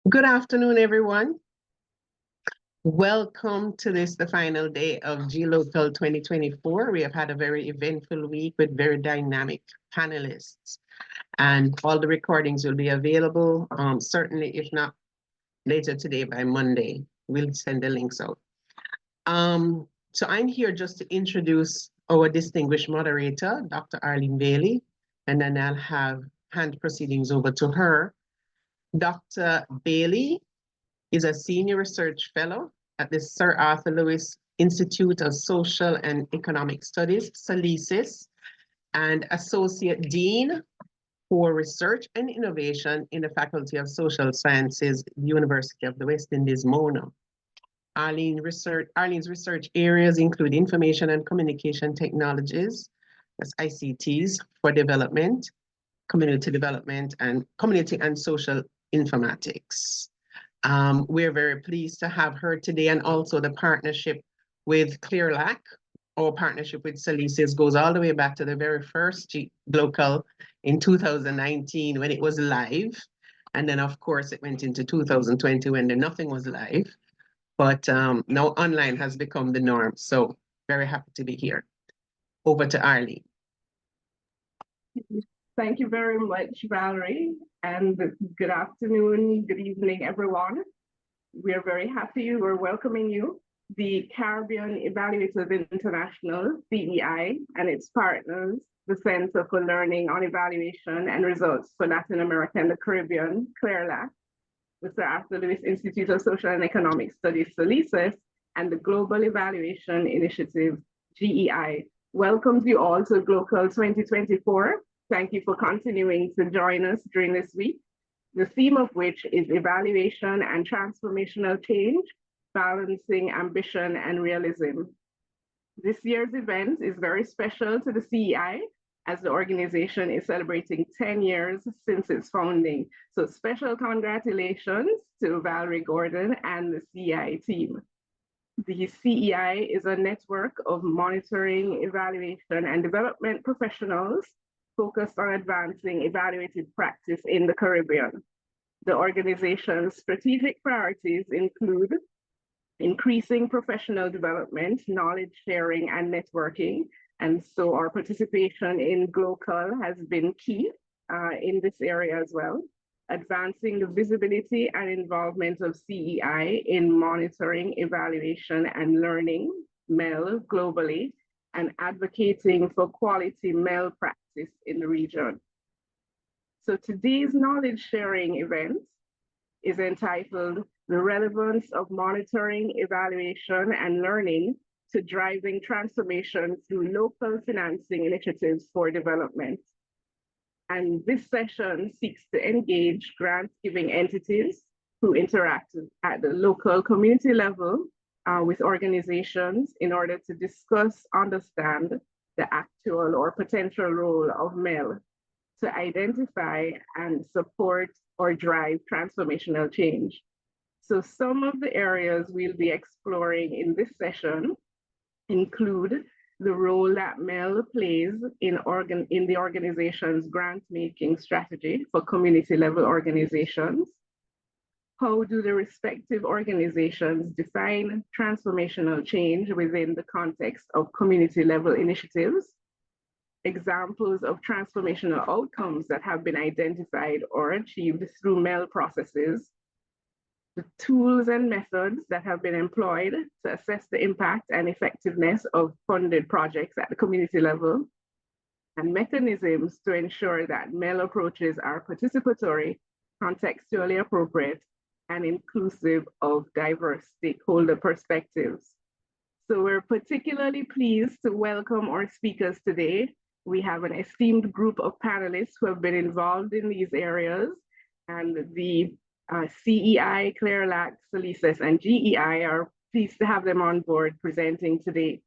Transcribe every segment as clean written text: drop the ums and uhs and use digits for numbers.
Good afternoon, everyone. Welcome to the final day of gLOCAL 2024. We have had a very eventful week with very dynamic panelists, and all the recordings will be available, certainly, if not later today by Monday. We'll send the links out. So I'm here just to introduce our distinguished moderator, Dr. Arlene Bailey, and then I'll hand proceedings over to her. Dr. Bailey is a senior research fellow at the Sir Arthur Lewis Institute of Social and Economic Studies, SALISIS, and associate dean for research and innovation in the Faculty of Social Sciences, University of the West Indies, Mona. Arlene's research areas include information and communication technologies, that's ICTs, for development, community development, and community and social informatics. We're very pleased to have her today, and also the partnership with gLOCAL. Our partnership with SALISIS goes all the way back to the very first gLOCAL in 2019 when it was live. And then, of course, it went into 2020 when nothing was live. But now online has become the norm. So very happy to be here. Over to Arlene. Thank you very much, Valerie, and good afternoon, good evening, everyone. We are very happy. We're welcoming you. The Caribbean Evaluators International, CEI, and its partners, the Center for Learning on Evaluation and Results for Latin America and the Caribbean, CLERLAC, the Sir Arthur Lewis Institute of Social and Economic Studies, SALISIS, and the Global Evaluation Initiative, GEI, welcomes you all to gLOCAL 2024. Thank you for continuing to join us during this week, the theme of which is evaluation and transformational change, balancing ambition and realism. This year's event is very special to the CEI as the organization is celebrating 10 years since its founding. So special congratulations to Valerie Gordon and the CEI team. The CEI is a network of monitoring, evaluation, and development professionals focused on advancing evaluative practice in the Caribbean. The organization's strategic priorities include increasing professional development, knowledge sharing, and networking. And so our participation in gLOCAL has been key in this area as well. Advancing the visibility and involvement of CEI in monitoring, evaluation, and learning, MEL, globally, and advocating for quality MEL practice in the region. So today's knowledge sharing event is entitled The Relevance of Monitoring, Evaluation, and Learning to Driving Transformation Through Local Financing Initiatives for Development. And this session seeks to engage grant-giving entities who interact at the local community level with organizations in order to discuss, understand the actual or potential role of MEL to identify and support or drive transformational change. So some of the areas we'll be exploring in this session include the role that MEL plays in the organization's grant-making strategy for community-level organizations. How do the respective organizations define transformational change within the context of community-level initiatives? Examples of transformational outcomes that have been identified or achieved through MEL processes, the tools and methods that have been employed to assess the impact and effectiveness of funded projects at the community level, and mechanisms to ensure that MEL approaches are participatory, contextually appropriate, and inclusive of diverse stakeholder perspectives. So we're particularly pleased to welcome our speakers today. We have an esteemed group of panelists who have been involved in these areas, and the CEI, CLERLAC, SALISIS, and GEI are pleased to have them on board presenting today.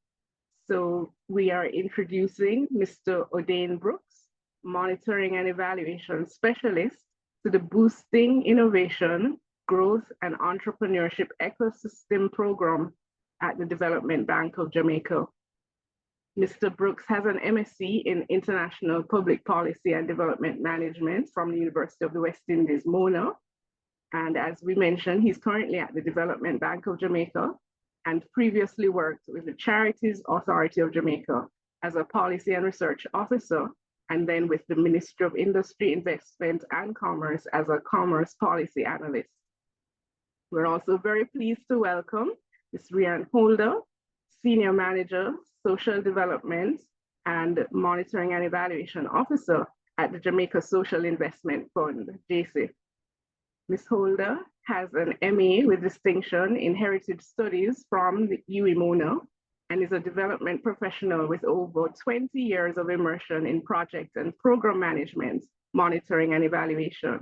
So we are introducing Mr. O'Dane Brooks, Monitoring and Evaluation Specialist to the Boosting Innovation, Growth, and Entrepreneurship Ecosystem Program at the Development Bank of Jamaica. Mr. Brooks has an MSc in International Public Policy and Development Management from the University of the West Indies, Mona, And as we mentioned, he's currently at the Development Bank of Jamaica and previously worked with the Charities Authority of Jamaica as a policy and research officer, and then with the Ministry of Industry, Investment and Commerce as a commerce policy analyst. We're also very pleased to welcome Ms. Rian Holder, Senior Manager, Social Development and Monitoring and Evaluation Officer at the Jamaica Social Investment Fund, JSIF. Ms. Holder has an MA with distinction in Heritage Studies from the UWI-MONA and is a development professional with over 20 years of immersion in project and program management, monitoring and evaluation.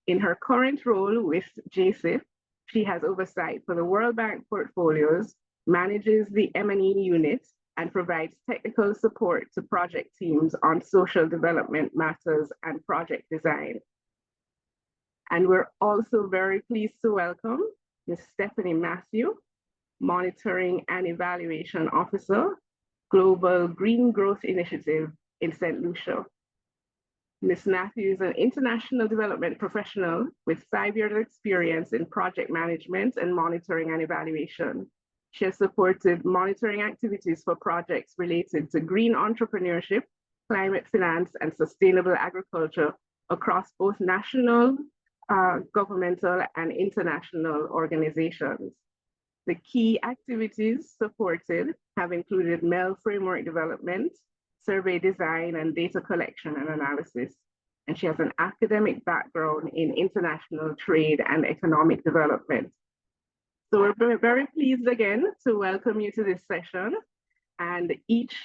In her current role with JSIF, she has oversight for the World Bank portfolios, manages the M&E unit, and provides technical support to project teams on social development matters and project design. And we're also very pleased to welcome Ms. Stephanie Matthew, Monitoring and Evaluation Officer, Global Green Growth Initiative in St. Lucia. Ms. Matthew is an international development professional with 5 years of experience in project management and monitoring and evaluation. She has supported monitoring activities for projects related to green entrepreneurship, climate finance, and sustainable agriculture across both national, governmental, and international organizations. The key activities supported have included MEL framework development, survey design, and data collection and analysis. And she has an academic background in international trade and economic development. So we're very pleased again to welcome you to this session. And each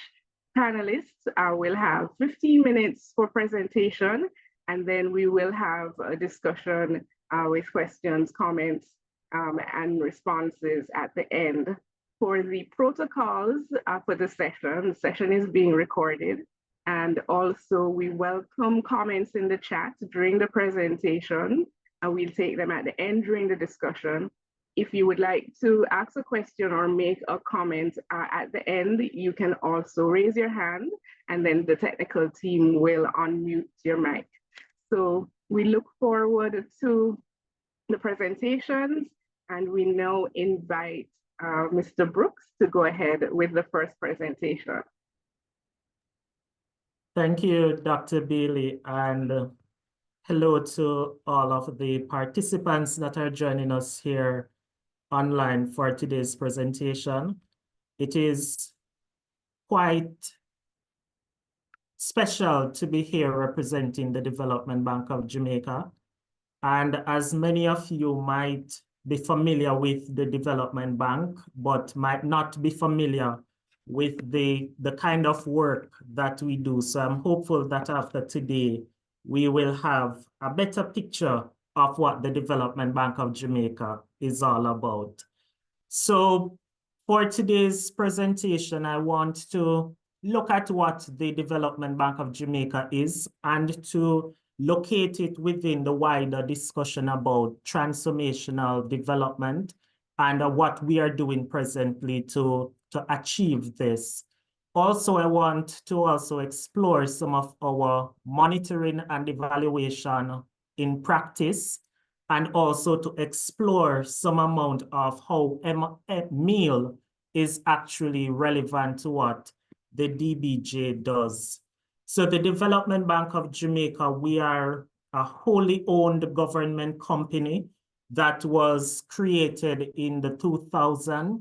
panelist will have 15 minutes for presentation, and then we will have a discussion with questions, comments, and responses at the end. For the protocols for the session is being recorded. And also we welcome comments in the chat during the presentation, and we'll take them at the end during the discussion. If you would like to ask a question or make a comment at the end, you can also raise your hand, and then the technical team will unmute your mic. So we look forward to the presentations, and we now invite Mr. Brooks to go ahead with the first presentation. Thank you, Dr. Bailey, and hello to all of the participants that are joining us here online for today's presentation. It is quite special to be here representing the Development Bank of Jamaica. And as many of you might be familiar with the Development Bank, but might not be familiar with the kind of work that we do. So I'm hopeful that after today, we will have a better picture of what the Development Bank of Jamaica is all about. So for today's presentation, I want to look at what the Development Bank of Jamaica is and to locate it within the wider discussion about transformational development and what we are doing presently to achieve this. Also, I want to also explore some of our monitoring and evaluation in practice, and also to explore some amount of how MEL is actually relevant to what the DBJ does. So the Development Bank of Jamaica, we are a wholly owned government company that was created in the 2000s,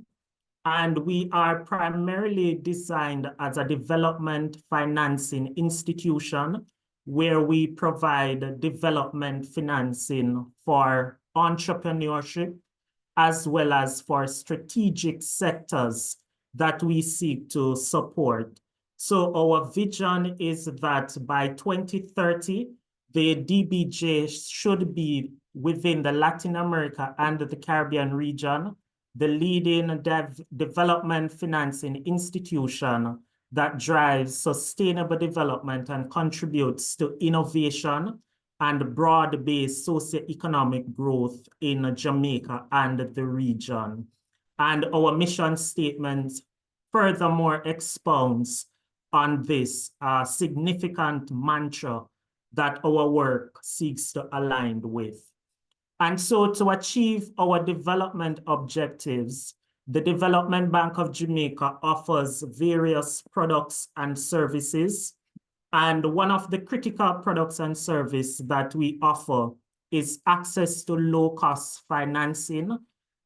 and we are primarily designed as a development financing institution where we provide development financing for entrepreneurship as well as for strategic sectors that we seek to support. So our vision is that by 2030, the DBJ should be within the Latin America and the Caribbean region, the leading development financing institution that drives sustainable development and contributes to innovation and broad-based socioeconomic growth in Jamaica and the region. And our mission statement furthermore expounds on this significant mantra that our work seeks to align with. And so to achieve our development objectives, the Development Bank of Jamaica offers various products and services. And one of the critical products and services that we offer is access to low-cost financing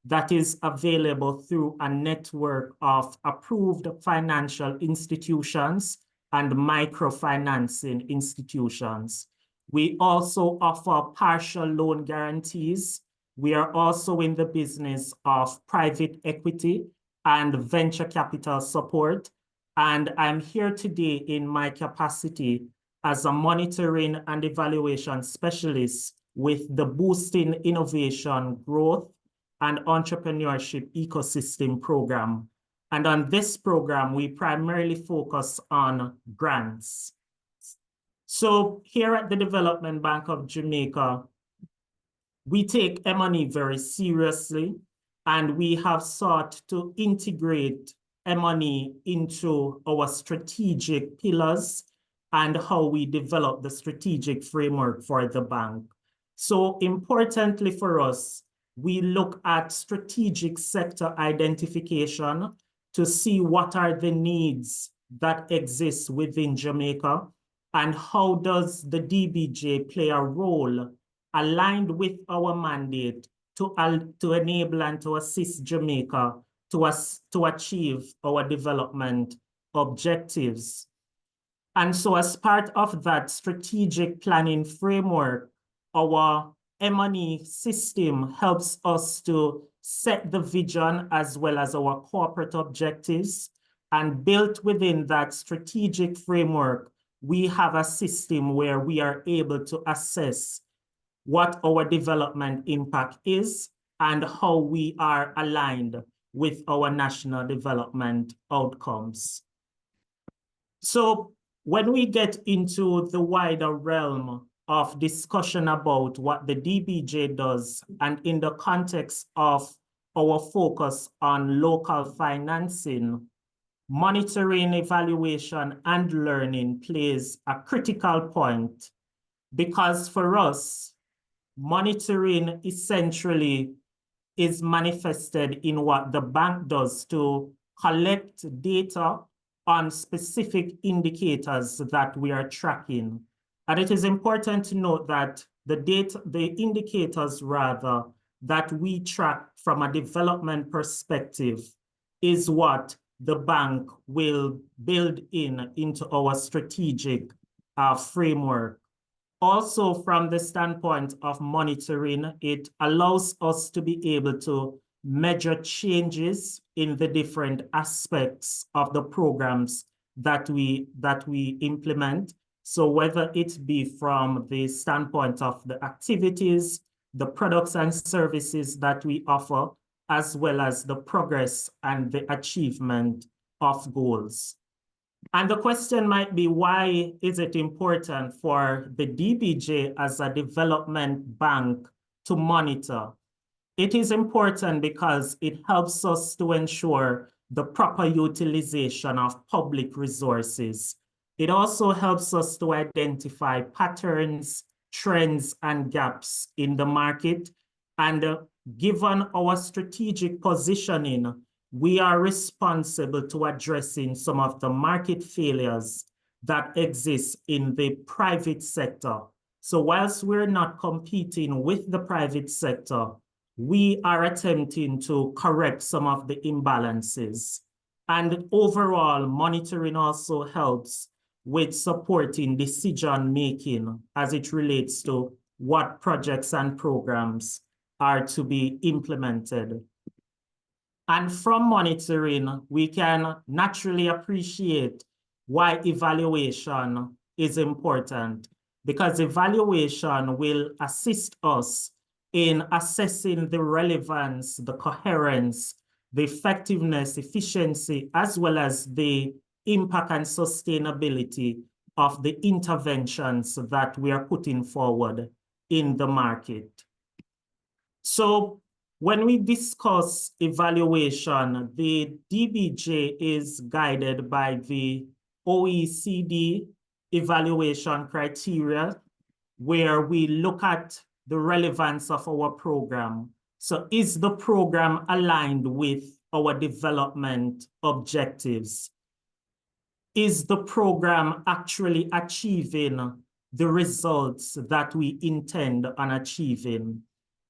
that is available through a network of approved financial institutions and microfinancing institutions. We also offer partial loan guarantees. We are also in the business of private equity and venture capital support. And I'm here today in my capacity as a monitoring and evaluation specialist with the Boosting Innovation, Growth, and Entrepreneurship Ecosystem program. And on this program, we primarily focus on grants. So here at the Development Bank of Jamaica, we take M&E very seriously, and we have sought to integrate M&E into our strategic pillars and how we develop the strategic framework for the bank. So importantly for us, we look at strategic sector identification to see what are the needs that exist within Jamaica and how does the DBJ play a role aligned with our mandate to enable and to assist Jamaica to achieve our development objectives. And so as part of that strategic planning framework, our M&E system helps us to set the vision as well as our corporate objectives. And built within that strategic framework, we have a system where we are able to assess what our development impact is and how we are aligned with our national development outcomes. So when we get into the wider realm of discussion about what the DBJ does, and in the context of our focus on local financing, monitoring, evaluation, and learning plays a critical point, because for us, monitoring essentially is manifested in what the bank does to collect data on specific indicators that we are tracking. And it is important to note that the indicators rather that we track from a development perspective is what the bank will build into our strategic framework. Also, from the standpoint of monitoring, it allows us to be able to measure changes in the different aspects of the programs that we implement. So whether it be from the standpoint of the activities, the products and services that we offer, as well as the progress and the achievement of goals. And the question might be, why is it important for the DBJ as a development bank to monitor? It is important because it helps us to ensure the proper utilization of public resources. It also helps us to identify patterns, trends, and gaps in the market. And given our strategic positioning, we are responsible to addressing some of the market failures that exist in the private sector. So whilst we're not competing with the private sector, we are attempting to correct some of the imbalances. And overall, monitoring also helps with supporting decision-making as it relates to what projects and programs are to be implemented. And from monitoring, we can naturally appreciate why evaluation is important, because evaluation will assist us in assessing the relevance, the coherence, the effectiveness, efficiency, as well as the impact and sustainability of the interventions that we are putting forward in the market. So when we discuss evaluation, the DBJ is guided by the OECD evaluation criteria, where we look at the relevance of our program. So is the program aligned with our development objectives? Is the program actually achieving the results that we intend on achieving?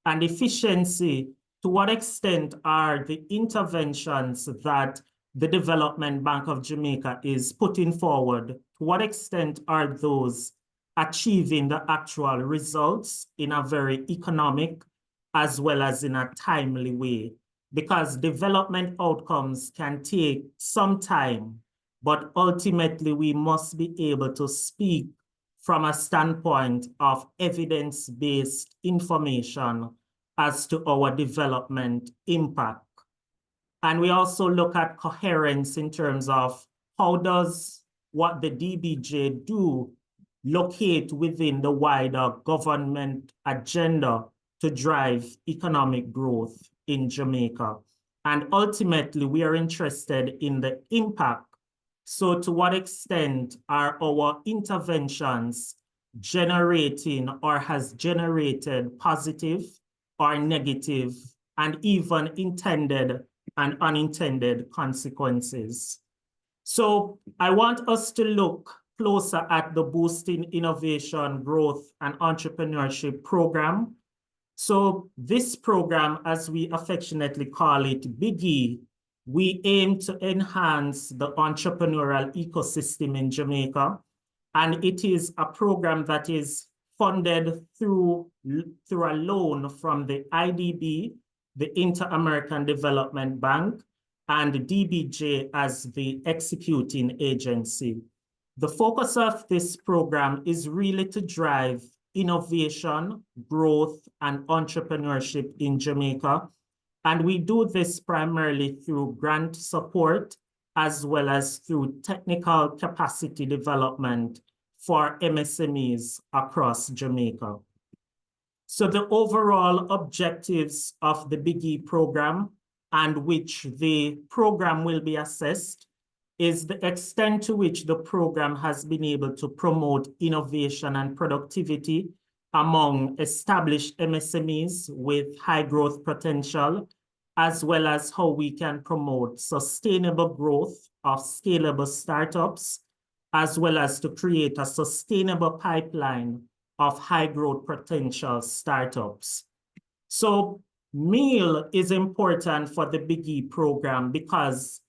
And efficiency, to what extent are the interventions that the Development Bank of Jamaica is putting forward, to what extent are those achieving the actual results in a very economic as well as in a timely way? Because development outcomes can take some time, but ultimately we must be able to speak from a standpoint of evidence-based information as to our development impact. And we also look at coherence in terms of how does what the DBJ do locate within the wider government agenda to drive economic growth in Jamaica. And ultimately, we are interested in the impact. So to what extent are our interventions generating or has generated positive or negative and even intended and unintended consequences? So I want us to look closer at the Boosting Innovation, Growth, and Entrepreneurship program. So this program, as we affectionately call it, BIGI, we aim to enhance the entrepreneurial ecosystem in Jamaica. And it is a program that is funded through a loan from the IDB, the Inter-American Development Bank, and DBJ as the executing agency. The focus of this program is really to drive innovation, growth, and entrepreneurship in Jamaica. And we do this primarily through grant support, as well as through technical capacity development for MSMEs across Jamaica. So the overall objectives of the BIGI program, and which the program will be assessed, is the extent to which the program has been able to promote innovation and productivity among established MSMEs with high growth potential, as well as how we can promote sustainable growth of scalable startups, as well as to create a sustainable pipeline of high growth potential startups. So MEL is important for the BIGI program because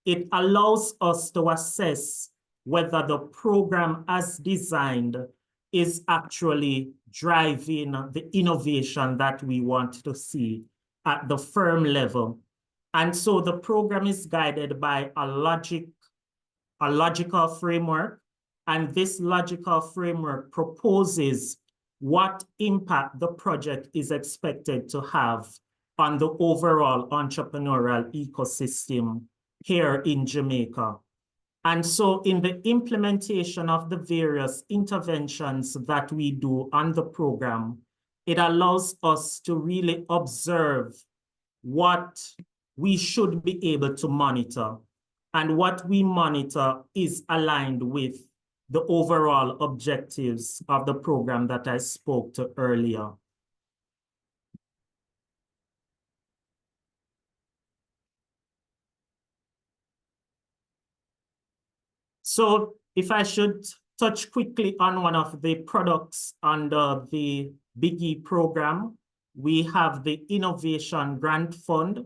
it allows us to assess whether the program as designed is actually driving the innovation that we want to see at the firm level. And so the program is guided by a logical framework, and this logical framework proposes what impact the project is expected to have on the overall entrepreneurial ecosystem here in Jamaica. And so in the implementation of the various interventions that we do on the program, it allows us to really observe what we should be able to monitor. And what we monitor is aligned with the overall objectives of the program that I spoke to earlier. So if I should touch quickly on one of the products under the BIGI program, we have the Innovation Grant Fund.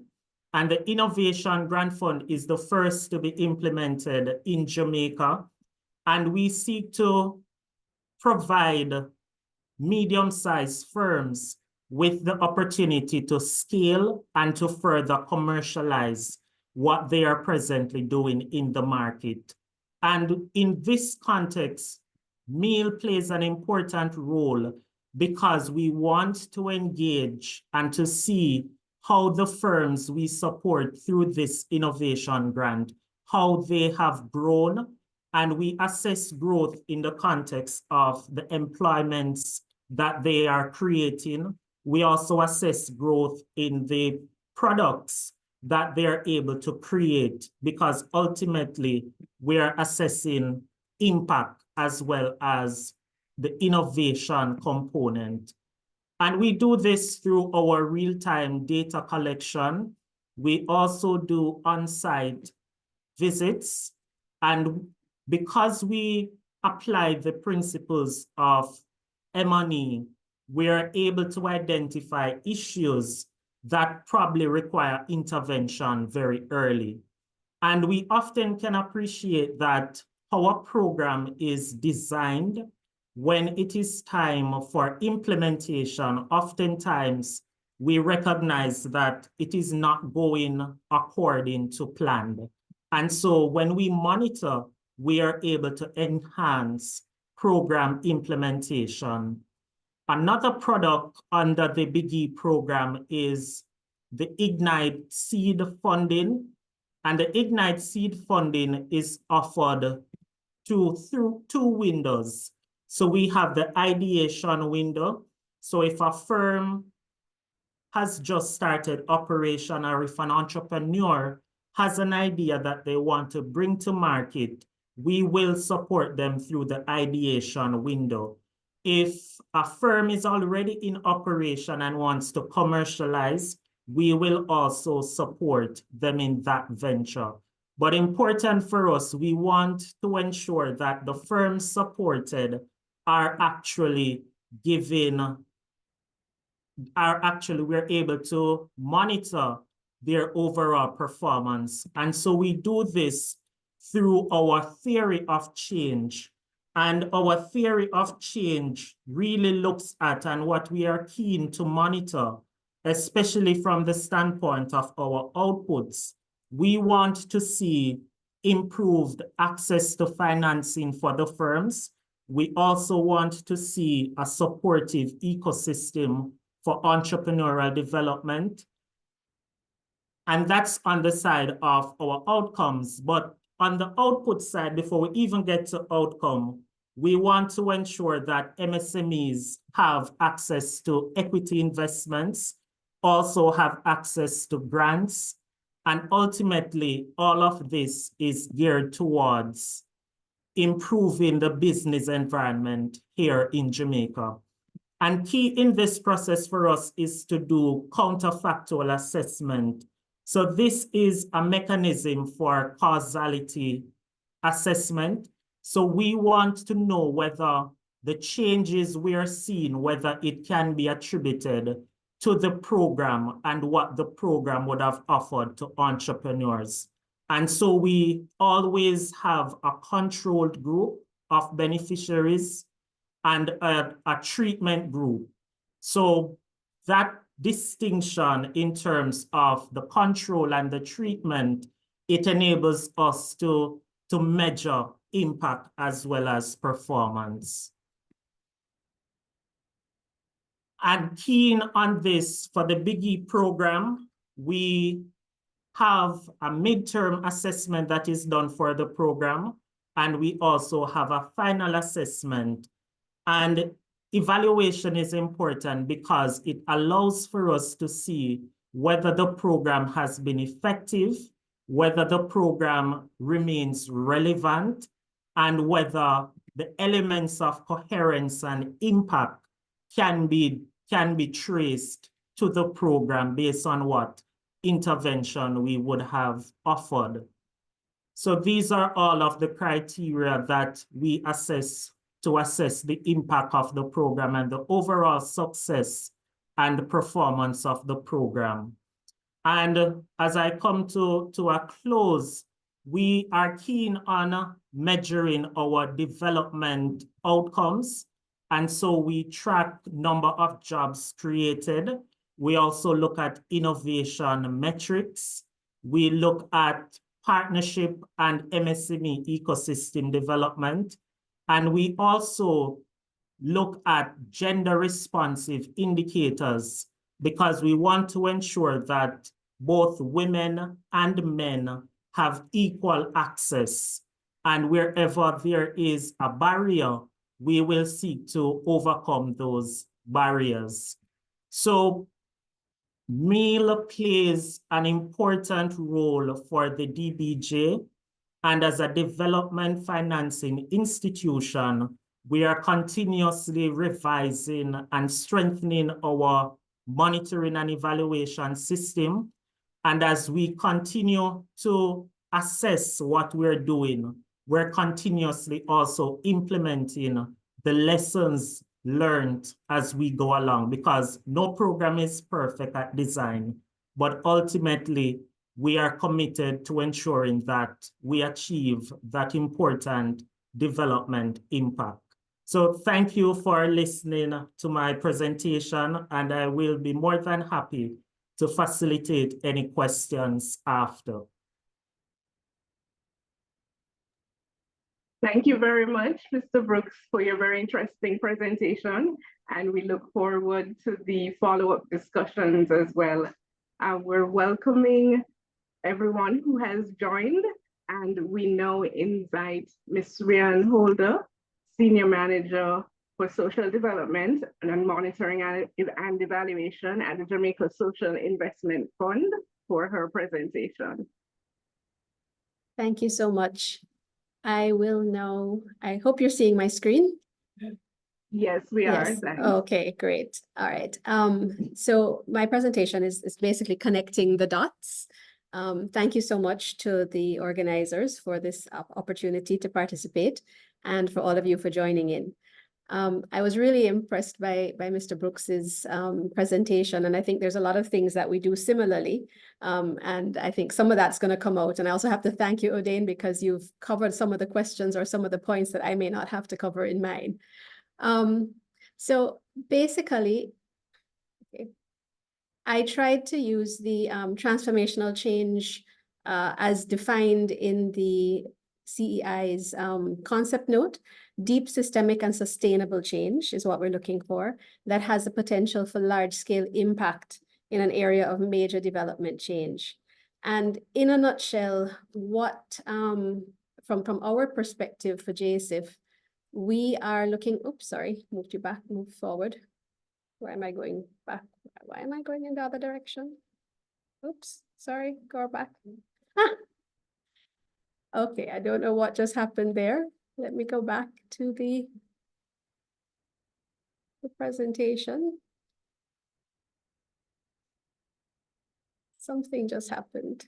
And the Innovation Grant Fund is the first to be implemented in Jamaica. And we seek to provide medium-sized firms with the opportunity to scale and to further commercialize what they are presently doing in the market. And in this context, MEL plays an important role because we want to engage and to see how the firms we support through this innovation grant, how they have grown, and we assess growth in the context of the employments that they are creating. We also assess growth in the products that they're able to create, because ultimately we're assessing impact as well as the innovation component. And we do this through our real-time data collection. We also do on-site visits. And because we apply the principles of M&E, we are able to identify issues that probably require intervention very early. And we often can appreciate that our program is designed when it is time for implementation. Oftentimes, we recognize that it is not going according to plan. And so when we monitor, we are able to enhance program implementation. Another product under the Big E program is the Ignite Seed Funding. And the Ignite Seed Funding is offered through two windows. So we have the ideation window. So if a firm has just started operation, or if an entrepreneur has an idea that they want to bring to market, we will support them through the ideation window. If a firm is already in operation and wants to commercialize, we will also support them in that venture. But important for us, we want to ensure that the firms supported are actually we're able to monitor their overall performance. And so we do this through our theory of change. And our theory of change really looks at, and what we are keen to monitor, especially from the standpoint of our outputs, we want to see improved access to financing for the firms. We also want to see a supportive ecosystem for entrepreneurial development. And that's on the side of our outcomes. But on the output side, before we even get to outcome, we want to ensure that MSMEs have access to equity investments, also have access to grants, and ultimately, all of this is geared towards improving the business environment here in Jamaica. And key in this process for us is to do counterfactual assessment. So this is a mechanism for causality assessment. So we want to know whether the changes we are seeing, whether it can be attributed to the program and what the program would have offered to entrepreneurs. And so we always have a controlled group of beneficiaries and a treatment group. So that distinction in terms of the control and the treatment, it enables us to measure impact as well as performance. And keen on this, for the Big E program, we have a midterm assessment that is done for the program, and we also have a final assessment. And evaluation is important because it allows for us to see whether the program has been effective, whether the program remains relevant, and whether the elements of coherence and impact can be traced to the program based on what intervention we would have offered. So these are all of the criteria that we assess to assess the impact of the program and the overall success and the performance of the program. And as I come to a close, we are keen on measuring our development outcomes. And so we track number of jobs created. We also look at innovation metrics. We look at partnership and MSME ecosystem development. And we also look at gender responsive indicators because we want to ensure that both women and men have equal access. And wherever there is a barrier, we will seek to overcome those barriers. So MEL plays an important role for the DBJ, and as a development financing institution, We are continuously revising and strengthening our monitoring and evaluation system. And as we continue to assess what we're doing, we're continuously also implementing the lessons learned as we go along, because no program is perfect at design, but ultimately we are committed to ensuring that we achieve that important development impact. So thank you for listening to my presentation, and I will be more than happy to facilitate any questions after. Thank you very much, Mr. Brooks, for your very interesting presentation, and we look forward to the follow-up discussions as well. We're welcoming everyone who has joined, and we now invite Ms. Rhian Holder, Senior Manager for Social Development and Monitoring and Evaluation at the Jamaica Social Investment Fund, for her presentation. Thank you so much. I will now, I hope you're seeing my screen. Yes, we are. Yes. Thanks. Okay, great. All right. So my presentation is basically connecting the dots. Thank you so much to the organizers for this opportunity to participate, and for all of you for joining in. I was really impressed by Mr. Brooks's presentation, and I think there's a lot of things that we do similarly, and I think some of that's going to come out. And I also have to thank you, Odain, because you've covered some of the questions or some of the points that I may not have to cover in mine. So basically, okay, I tried to use the transformational change as defined in the CEI's concept note. Deep systemic and sustainable change is what we're looking for, that has the potential for large-scale impact in an area of major development change. And in a nutshell, what from our perspective for JSIF, we are looking, oops, sorry, moved you back, move forward. Where am I going back? Why am I going in the other direction? Oops, sorry, go back. Ah. Okay, I don't know what just happened there. Let me go back to the presentation. Something just happened.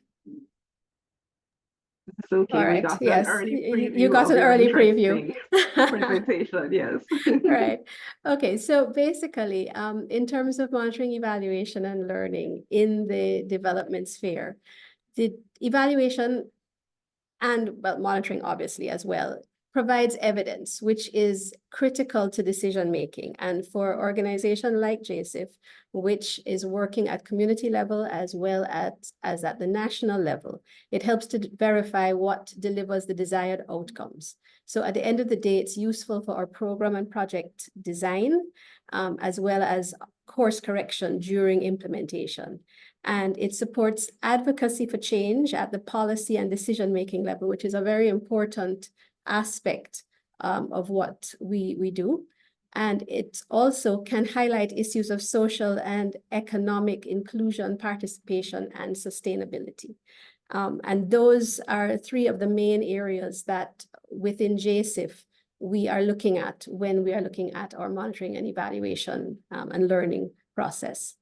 It's okay. All right. We got Yes, an early preview. You got an early preview. Presentation, yes. Right. Okay. So basically, in terms of monitoring, evaluation, and learning in the development sphere, the evaluation and, well, monitoring obviously as well, provides evidence, which is critical to decision making. And for an organization like JSIF, which is working at community level as well as at the national level, it helps to verify what delivers the desired outcomes. So at the end of the day, it's useful for our program and project design, as well as course correction during implementation. And it supports advocacy for change at the policy and decision-making level, which is a very important aspect of what we do. And it also can highlight issues of social and economic inclusion, participation, and sustainability. And those are three of the main areas that within JSIF we are looking at when we are looking at our monitoring and evaluation and learning process.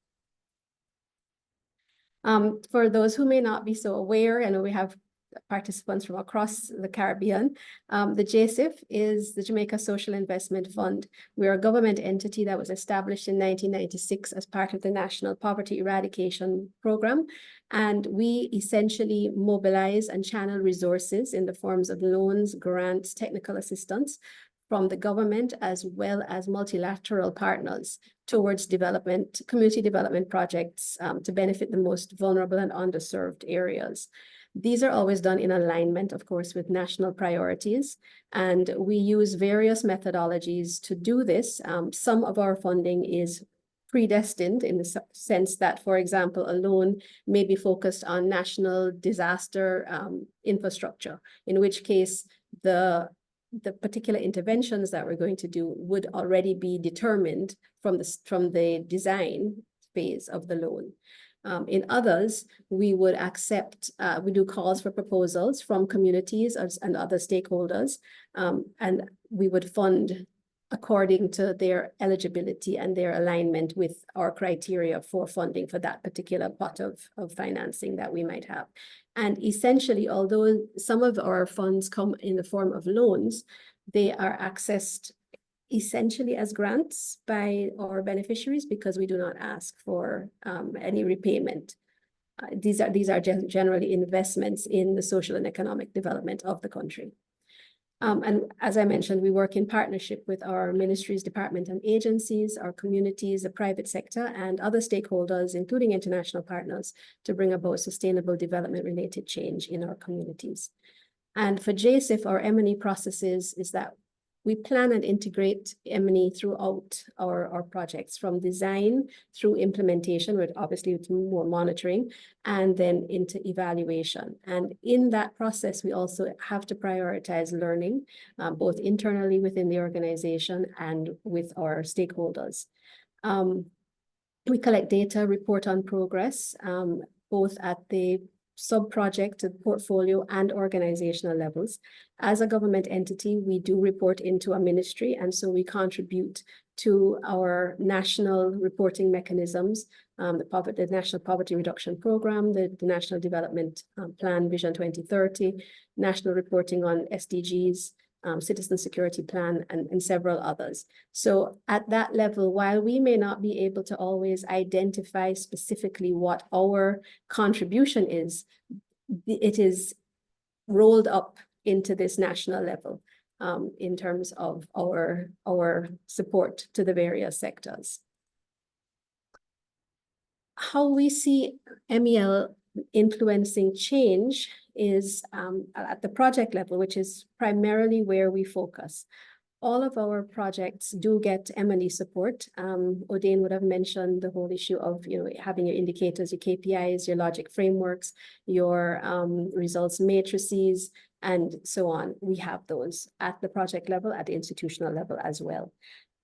For those who may not be so aware, I know we have participants from across the Caribbean. The JSIF is the Jamaica Social Investment Fund. We're a government entity that was established in 1996 as part of the National Poverty Eradication Program. And we essentially mobilize and channel resources in the forms of loans, grants, technical assistance from the government, as well as multilateral partners towards development, community development projects to benefit the most vulnerable and underserved areas. These are always done in alignment, of course, with national priorities, and we use various methodologies to do this. Some of our funding is predestined in the sense that, for example, a loan may be focused on national disaster infrastructure, in which case the particular interventions that we're going to do would already be determined from the design phase of the loan. In others, we would accept, we do calls for proposals from communities and other stakeholders, and we would fund according to their eligibility and their alignment with our criteria for funding for that particular pot of financing that we might have. And essentially, although some of our funds come in the form of loans, they are accessed essentially as grants by our beneficiaries because we do not ask for any repayment. These are generally investments in the social and economic development of the country. And as I mentioned, we work in partnership with our ministries, departments, and agencies, our communities, the private sector, and other stakeholders, including international partners, to bring about sustainable development-related change in our communities. And for JSIF, our M&E processes is that we plan and integrate M&E throughout our projects, from design through implementation, with obviously more monitoring, and then into evaluation. And in that process, we also have to prioritize learning, both internally within the organization and with our stakeholders. We collect data, report on progress, both at the sub-project, portfolio, and organizational levels. As a government entity, we do report into a ministry, and so we contribute to our national reporting mechanisms, the National Poverty Reduction Program, the National Development Plan Vision 2030, national reporting on SDGs, Citizen Security Plan, and several others. So at that level, while we may not be able to always identify specifically what our contribution is, it is rolled up into this national level in terms of our support to the various sectors. How we see MEL influencing change is at the project level, which is primarily where we focus. All of our projects do get M&E support. Odain would have mentioned the whole issue of having your indicators, your KPIs, your logic frameworks, your results matrices, and so on. We have those at the project level, at the institutional level as well.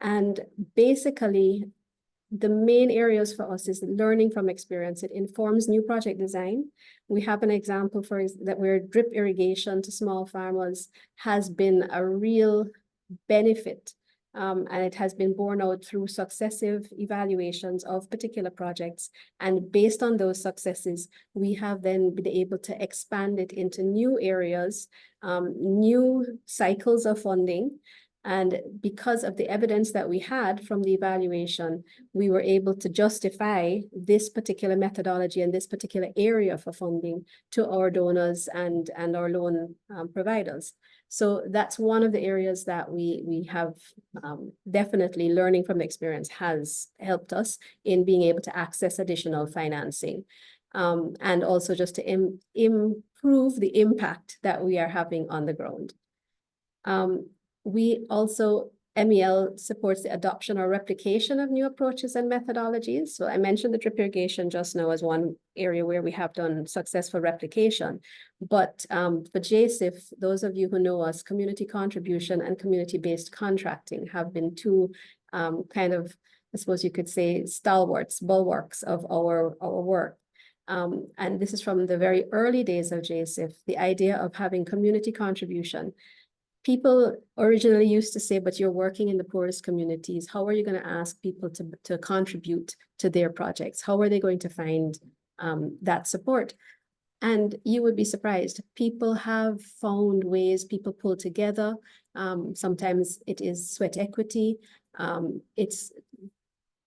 And basically, the main areas for us is learning from experience. It informs new project design. We have an example that where drip irrigation to small farmers has been a real benefit, and it has been borne out through successive evaluations of particular projects. And based on those successes, we have then been able to expand it into new areas, new cycles of funding. And because of the evidence that we had from the evaluation, we were able to justify this particular methodology and this particular area for funding to our donors and our loan providers. So that's one of the areas that we have definitely learning from the experience has helped us in being able to access additional financing. And also just to improve the impact that we are having on the ground. We also, MEL supports the adoption or replication of new approaches and methodologies. So I mentioned the drip irrigation just now as one area where we have done successful replication. But for JSIF, those of you who know us, community contribution and community-based contracting have been two kind of, I suppose you could say, stalwarts, bulwarks of our work. And this is from the very early days of JSIF, the idea of having community contribution. People originally used to say, but you're working in the poorest communities. How are you going to ask people to contribute to their projects? How are they going to find that support? And you would be surprised. People have found ways, people pull together. Sometimes it is sweat equity. It's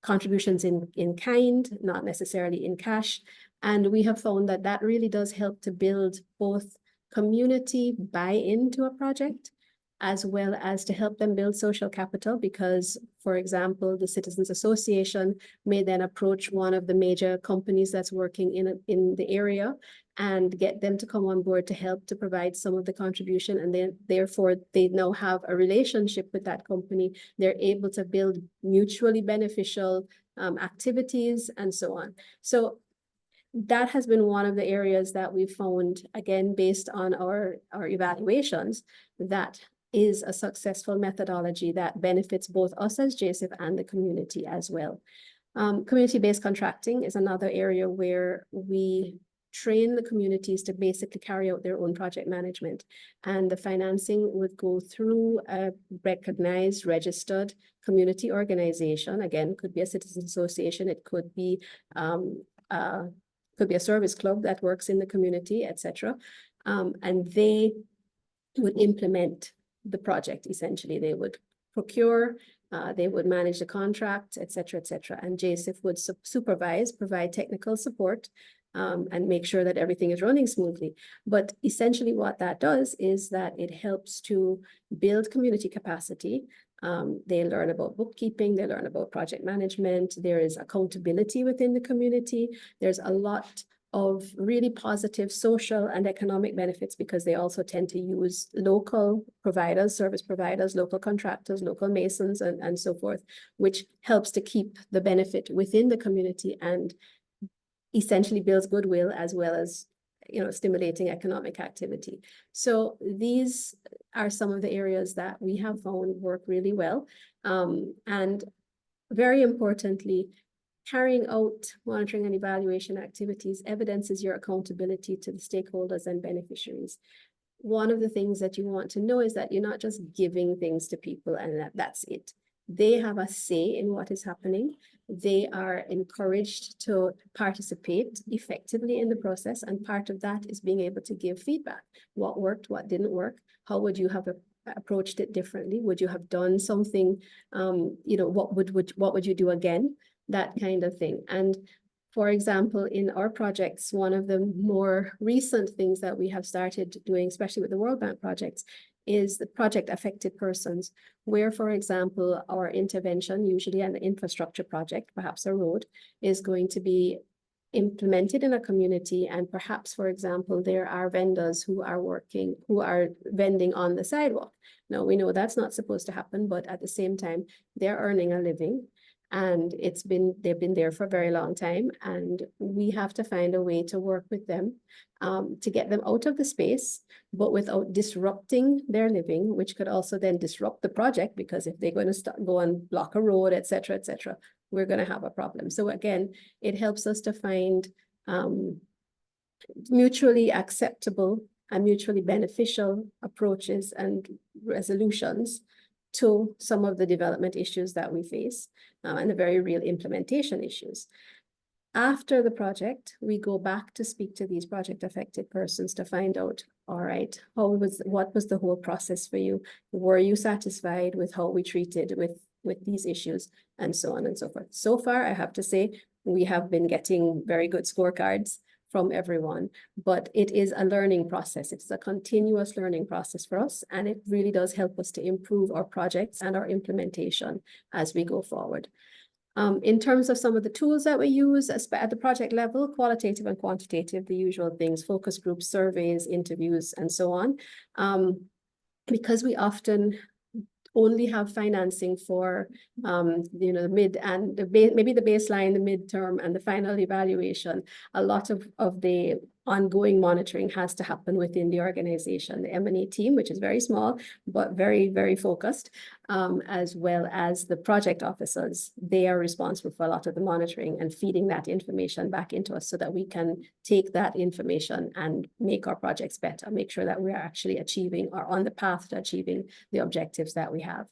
contributions in kind, not necessarily in cash. And we have found that that really does help to build both community buy-in to a project, as well as to help them build social capital, because, for example, the Citizens Association may then approach one of the major companies that's working in the area and get them to come on board to help to provide some of the contribution. And then therefore they now have a relationship with that company. They're able to build mutually beneficial activities and so on. So that has been one of the areas that we found, again, based on our evaluations, that is a successful methodology that benefits both us as JSIF and the community as well. Community-based contracting is another area where we train the communities to basically carry out their own project management. And the financing would go through a recognized, registered community organization. Again, could be a citizen association, it could be a service club that works in the community, etc. And they would implement the project. Essentially, they would procure, they would manage the contract, etc., etc. And JSIF would supervise, provide technical support, and make sure that everything is running smoothly. But essentially what that does is that it helps to build community capacity. They learn about bookkeeping, they learn about project management, there is accountability within the community. There's a lot of really positive social and economic benefits because they also tend to use local providers, service providers, local contractors, local masons, and so forth, which helps to keep the benefit within the community and essentially builds goodwill as well as, you know, stimulating economic activity. So these are some of the areas that we have found work really well. And very importantly, carrying out monitoring and evaluation activities evidences your accountability to the stakeholders and beneficiaries. One of the things that you want to know is that you're not just giving things to people and that's it. They have a say in what is happening. They are encouraged to participate effectively in the process. And part of that is being able to give feedback. What worked, what didn't work? How would you have approached it differently? Would you have done something, you know, what would you do again? That kind of thing. And for example, in our projects, one of the more recent things that we have started doing, especially with the World Bank projects, is the project affected persons, where, for example, our intervention, usually an infrastructure project, perhaps a road, is going to be implemented in a community. And perhaps, for example, there are vendors who are vending on the sidewalk. Now, we know that's not supposed to happen, but at the same time, they're earning a living. And they've been there for a very long time. And we have to find a way to work with them to get them out of the space, but without disrupting their living, which could also then disrupt the project, because if they're going to go and block a road, etc., we're going to have a problem. So again, it helps us to find mutually acceptable and mutually beneficial approaches and resolutions to some of the development issues that we face and the very real implementation issues. After the project, we go back to speak to these project affected persons to find out, all right, what was the whole process for you? Were you satisfied with how we treated with these issues, and so on and so forth. So far, I have to say, we have been getting very good scorecards from everyone, but it is a learning process. It's a continuous learning process for us, and it really does help us to improve our projects and our implementation as we go forward. In terms of some of the tools that we use at the project level, qualitative and quantitative, the usual things, focus groups, surveys, interviews, and so on. Because we often only have financing for you know, the mid and maybe the baseline, the midterm, and the final evaluation. A lot of the ongoing monitoring has to happen within the organization, the M&E team, which is very small, but very, very focused, as well as the project officers. They are responsible for a lot of the monitoring and feeding that information back into us so that we can take that information and make our projects better, make sure that we are actually achieving or on the path to achieving the objectives that we have.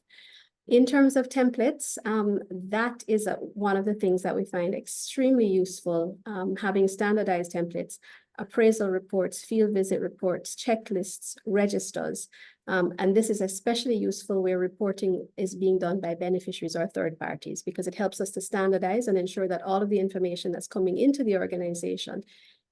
In terms of templates, that is one of the things that we find extremely useful, having standardized templates, appraisal reports, field visit reports, checklists, registers. And this is especially useful where reporting is being done by beneficiaries or third parties, because it helps us to standardize and ensure that all of the information that's coming into the organization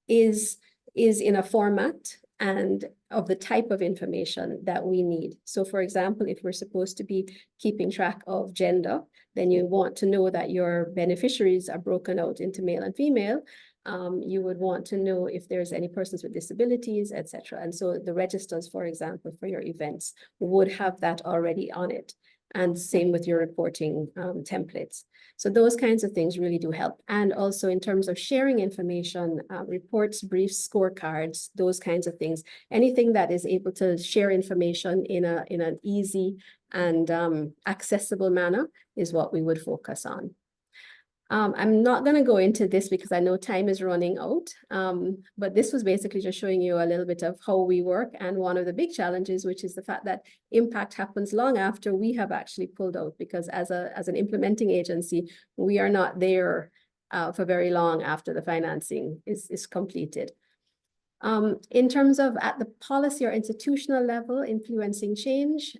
is in a format and of the type of information that we need. So for example, if we're supposed to be keeping track of gender, then you want to know that your beneficiaries are broken out into male and female. You would want to know if there's any persons with disabilities, etc. And so the registers, for example, for your events would have that already on it. And same with your reporting templates. So those kinds of things really do help. And also in terms of sharing information, reports, briefs, scorecards, those kinds of things, anything that is able to share information in an easy and accessible manner is what we would focus on. I'm not going to go into this because I know time is running out, but this was basically just showing you a little bit of how we work, and one of the big challenges, which is the fact that impact happens long after we have actually pulled out, because as an implementing agency, we are not there for very long after the financing is completed. In terms of at the policy or institutional level, influencing change,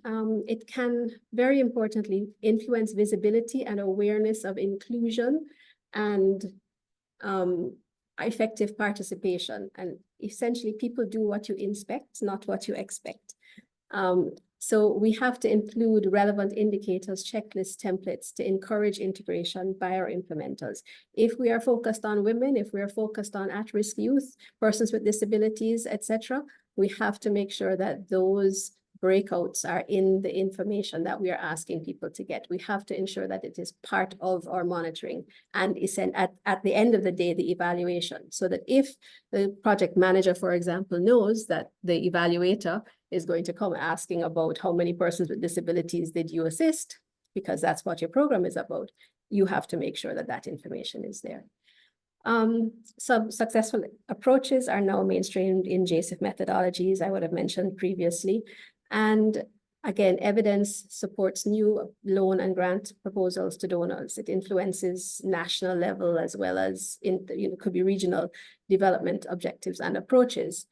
it can very importantly influence visibility and awareness of inclusion and effective participation. And essentially, people do what you inspect, not what you expect. So we have to include relevant indicators, checklists, templates to encourage integration by our implementers. If we are focused on women, if we are focused on at-risk youth, persons with disabilities, etc., we have to make sure that those breakouts are in the information that we are asking people to get. We have to ensure that it is part of our monitoring and is at the end of the day, the evaluation, so that if the project manager, for example, knows that the evaluator is going to come asking about how many persons with disabilities did you assist, because that's what your program is about, you have to make sure that that information is there. Some successful approaches are now mainstreamed in JSIF methodologies, I would have mentioned previously. And again, evidence supports new loan and grant proposals to donors. It influences national level as well as could be regional development objectives and approaches.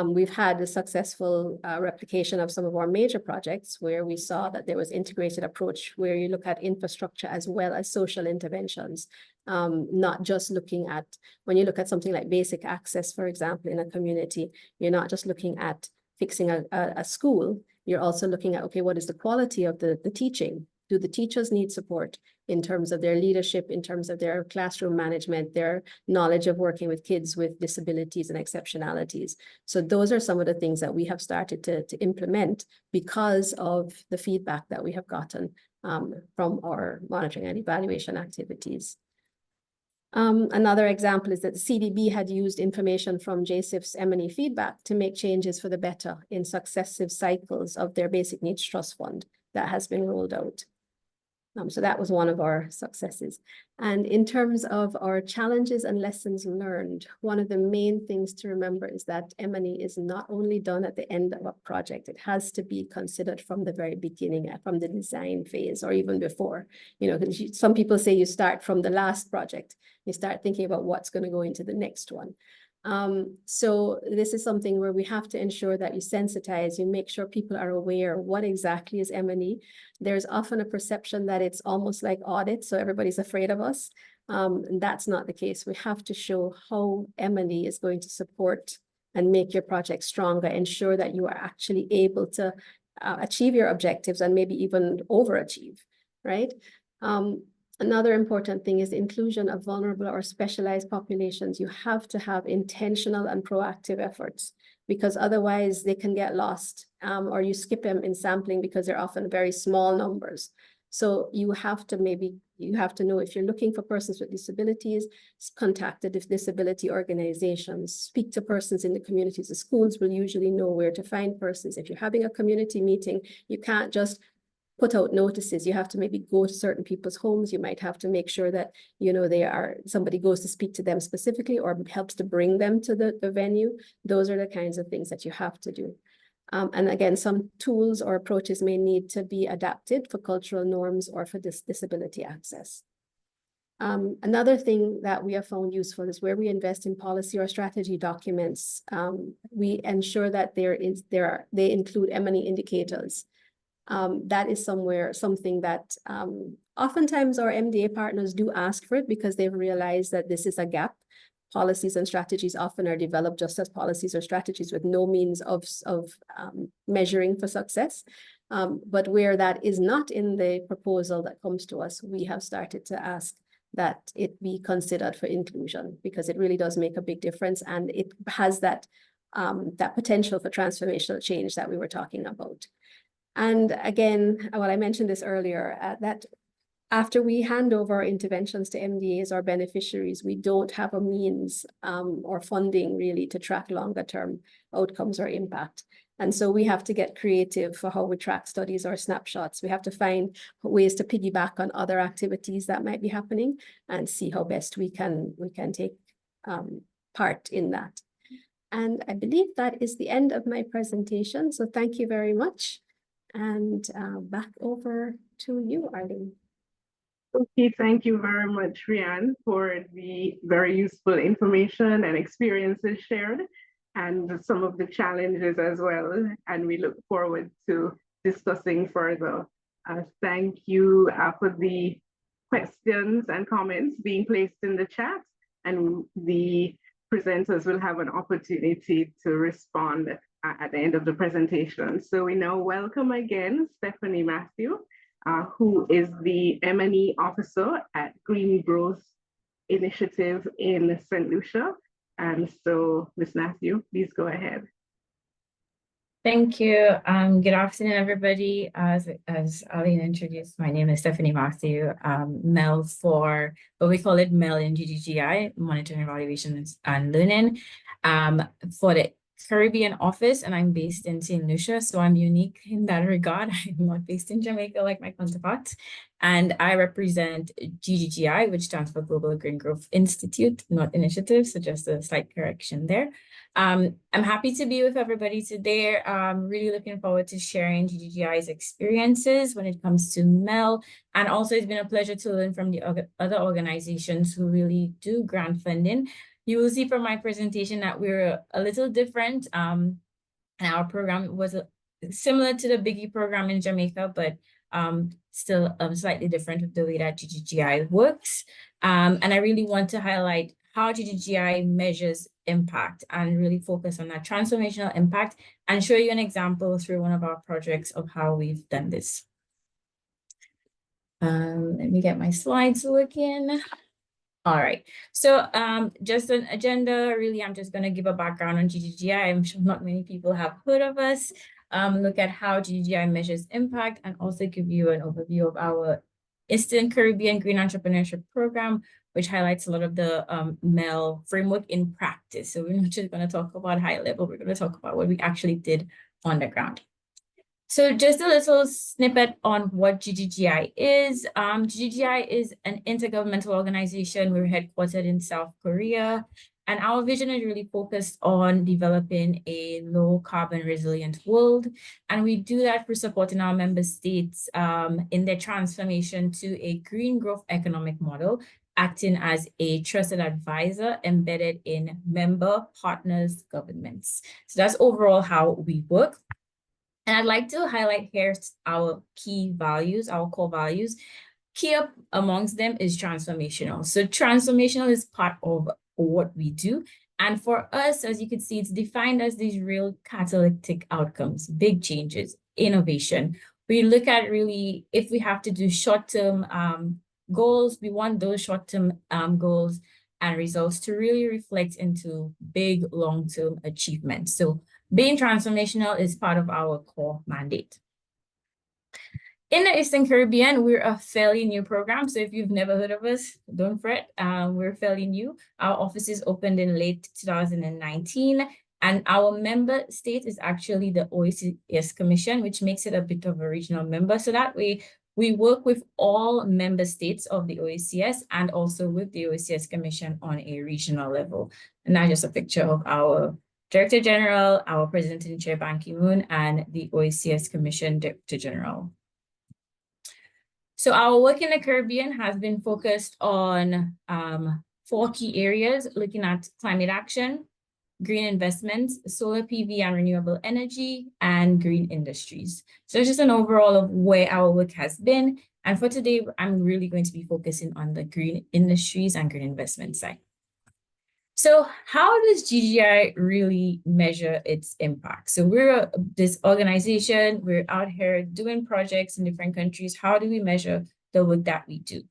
We've had a successful replication of some of our major projects where we saw that there was integrated approach where you look at infrastructure as well as social interventions, not just looking at, when you look at something like basic access, for example, in a community, you're not just looking at fixing a school, you're also looking at, okay, what is the quality of the teaching? Do the teachers need support in terms of their leadership, in terms of their classroom management, their knowledge of working with kids with disabilities and exceptionalities? So those are some of the things that we have started to implement because of the feedback that we have gotten from our monitoring and evaluation activities. Another example is that the CDB had used information from JSIF's M&E feedback to make changes for the better in successive cycles of their Basic Needs Trust Fund that has been rolled out. So that was one of our successes. And in terms of our challenges and lessons learned, one of the main things to remember is that M&E is not only done at the end of a project, it has to be considered from the very beginning, from the design phase or even before. Some people say you start from the last project, you start thinking about what's going to go into the next one. So this is something where we have to ensure that you sensitize, you make sure people are aware what exactly is M&E. There's often a perception that it's almost like audit, so everybody's afraid of us. And that's not the case. We have to show how M&E is going to support and make your project stronger, ensure that you are actually able to achieve your objectives and maybe even overachieve, right? Another important thing is the inclusion of vulnerable or specialized populations. You have to have intentional and proactive efforts, because otherwise they can get lost or you skip them in sampling because they're often very small numbers. So you have to know if you're looking for persons with disabilities, contact the disability organizations, speak to persons in the communities. The schools will usually know where to find persons. If you're having a community meeting, you can't just put out notices. You have to maybe go to certain people's homes. You might have to make sure that, somebody goes to speak to them specifically or helps to bring them to the venue. Those are the kinds of things that you have to do. And again, some tools or approaches may need to be adapted for cultural norms or for disability access. Another thing that we have found useful is where we invest in policy or strategy documents. We ensure that they include M&E indicators. That is something that oftentimes our MDA partners do ask for it because they've realized that this is a gap. Policies and strategies often are developed just as policies or strategies with no means of measuring for success. But where that is not in the proposal that comes to us, we have started to ask that it be considered for inclusion, because it really does make a big difference, and it has that potential for transformational change that we were talking about. And again, I mentioned this earlier, that after we hand over our interventions to MDAs or beneficiaries, we don't have a means or funding really to track longer term outcomes or impact. And so we have to get creative for how we track studies or snapshots. We have to find ways to piggyback on other activities that might be happening and see how best we can take part in that. And I believe that is the end of my presentation. So thank you very much. And back over to you, Arlene. Okay, thank you very much, Rianne, for the very useful information and experiences shared, and some of the challenges as well. And we look forward to discussing further. Thank you for the questions and comments being placed in the chat, and the presenters will have an opportunity to respond at the end of the presentation. So we now welcome again Stephanie Matthew, who is the M&E officer at Green Growth Initiative in St. Lucia. And so, Ms. Matthew, please go ahead. Thank you. Good afternoon, everybody. As Arlene introduced, my name is Stephanie Matthew, MEL for, but we call it MEL in GDGI, Monitoring, Evaluation and Learning, for the Caribbean office, and I'm based in St. Lucia, so I'm unique in that regard. I'm not based in Jamaica like my counterparts, and I represent GGGI, which stands for Global Green Growth Institute, not Initiative, so just a slight correction there. I'm happy to be with everybody today. I'm really looking forward to sharing GGGI's experiences when it comes to MEL, and also it's been a pleasure to learn from the other organizations who really do grant funding. You will see from my presentation that we're a little different, and our program was similar to the Biggie program in Jamaica, but still slightly different with the way that GGGI works. And I really want to highlight how GGGI measures impact and really focus on that transformational impact and show you an example through one of our projects of how we've done this. Let me get my slides looking. All right, so just an agenda, really, I'm just gonna give a background on GGGI. I'm sure not many people have heard of us. Look at how GGGI measures impact and also give you an overview of our Eastern Caribbean Green Entrepreneurship Program, which highlights a lot of the MEL framework in practice. So we're not just gonna talk about high level, we're gonna talk about what we actually did on the ground. So just a little snippet on what GGGI is. GGGI is an intergovernmental organization. We're headquartered in South Korea, and our vision is really focused on developing a low carbon resilient world. And we do that for supporting our member states in their transformation to a green growth economic model, acting as a trusted advisor embedded in member partners governments. So that's overall how we work. And I'd like to highlight here our key values, our core values. Key up amongst them is transformational. So transformational is part of what we do. And for us, as you can see, it's defined as these real catalytic outcomes, big changes, innovation. We look at really, if we have to do short-term goals, we want those short-term goals and results to really reflect into big long-term achievements. So being transformational is part of our core mandate. In the Eastern Caribbean, we're a fairly new program. So if you've never heard of us, don't fret, we're fairly new. Our offices opened in late 2019, and our member state is actually the OECS Commission, which makes it a bit of a regional member. So that way, we work with all member states of the OECS and also with the OECS Commission on a regional level. And that's just a picture of our Director General, our President and Chair Ban Ki-moon, and the OECS Commission Director General. So our work in the Caribbean has been focused on 4 key areas, looking at climate action, green investments, solar PV and renewable energy, and green industries. So it's just an overall of where our work has been. And for today, I'm really going to be focusing on the green industries and green investment side. So how does GGI really measure its impact? So we're this organization, we're out here doing projects in different countries. How do we measure the work that we do?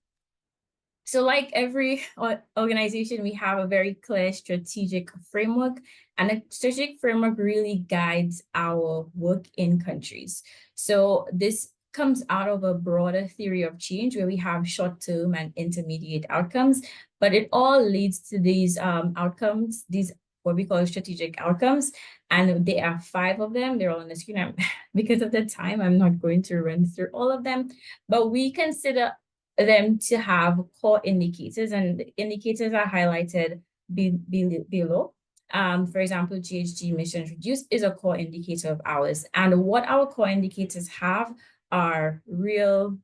So like every organization, we have a very clear strategic framework, and a strategic framework really guides our work in countries. So this comes out of a broader theory of change where we have short-term and intermediate outcomes, but it all leads to these outcomes, these what we call strategic outcomes. And there are 5 of them. They're all on the screen. Because of the time, I'm not going to run through all of them, but we consider them to have core indicators, and the indicators are highlighted below. For example, GHG emissions reduced is a core indicator of ours. And what our core indicators have are real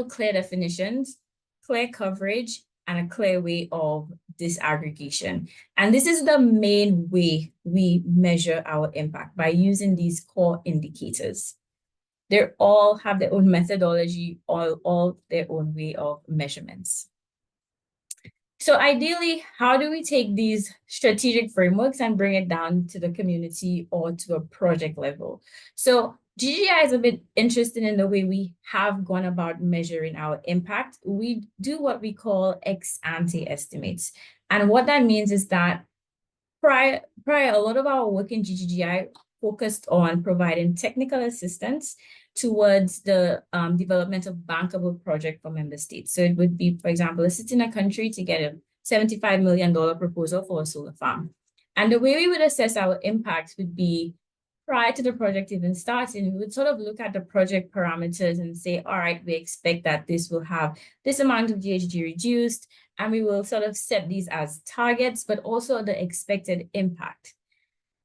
clear definitions, clear coverage, and a clear way of disaggregation. And this is the main way we measure our impact, by using these core indicators. They all have their own methodology, all their own way of measurements. So ideally, how do we take these strategic frameworks and bring it down to the community or to a project level? So GGI is a bit interested in the way we have gone about measuring our impact. We do what we call ex-ante estimates. And what that means is that prior, a lot of our work in GGI focused on providing technical assistance towards the development of bankable project for member states. So it would be, for example, a city in a country to get a $75 million proposal for a solar farm. And the way we would assess our impact would be, prior to the project even starting, we would sort of look at the project parameters and say, all right, we expect that this will have this amount of GHG reduced, and we will sort of set these as targets, but also the expected impact.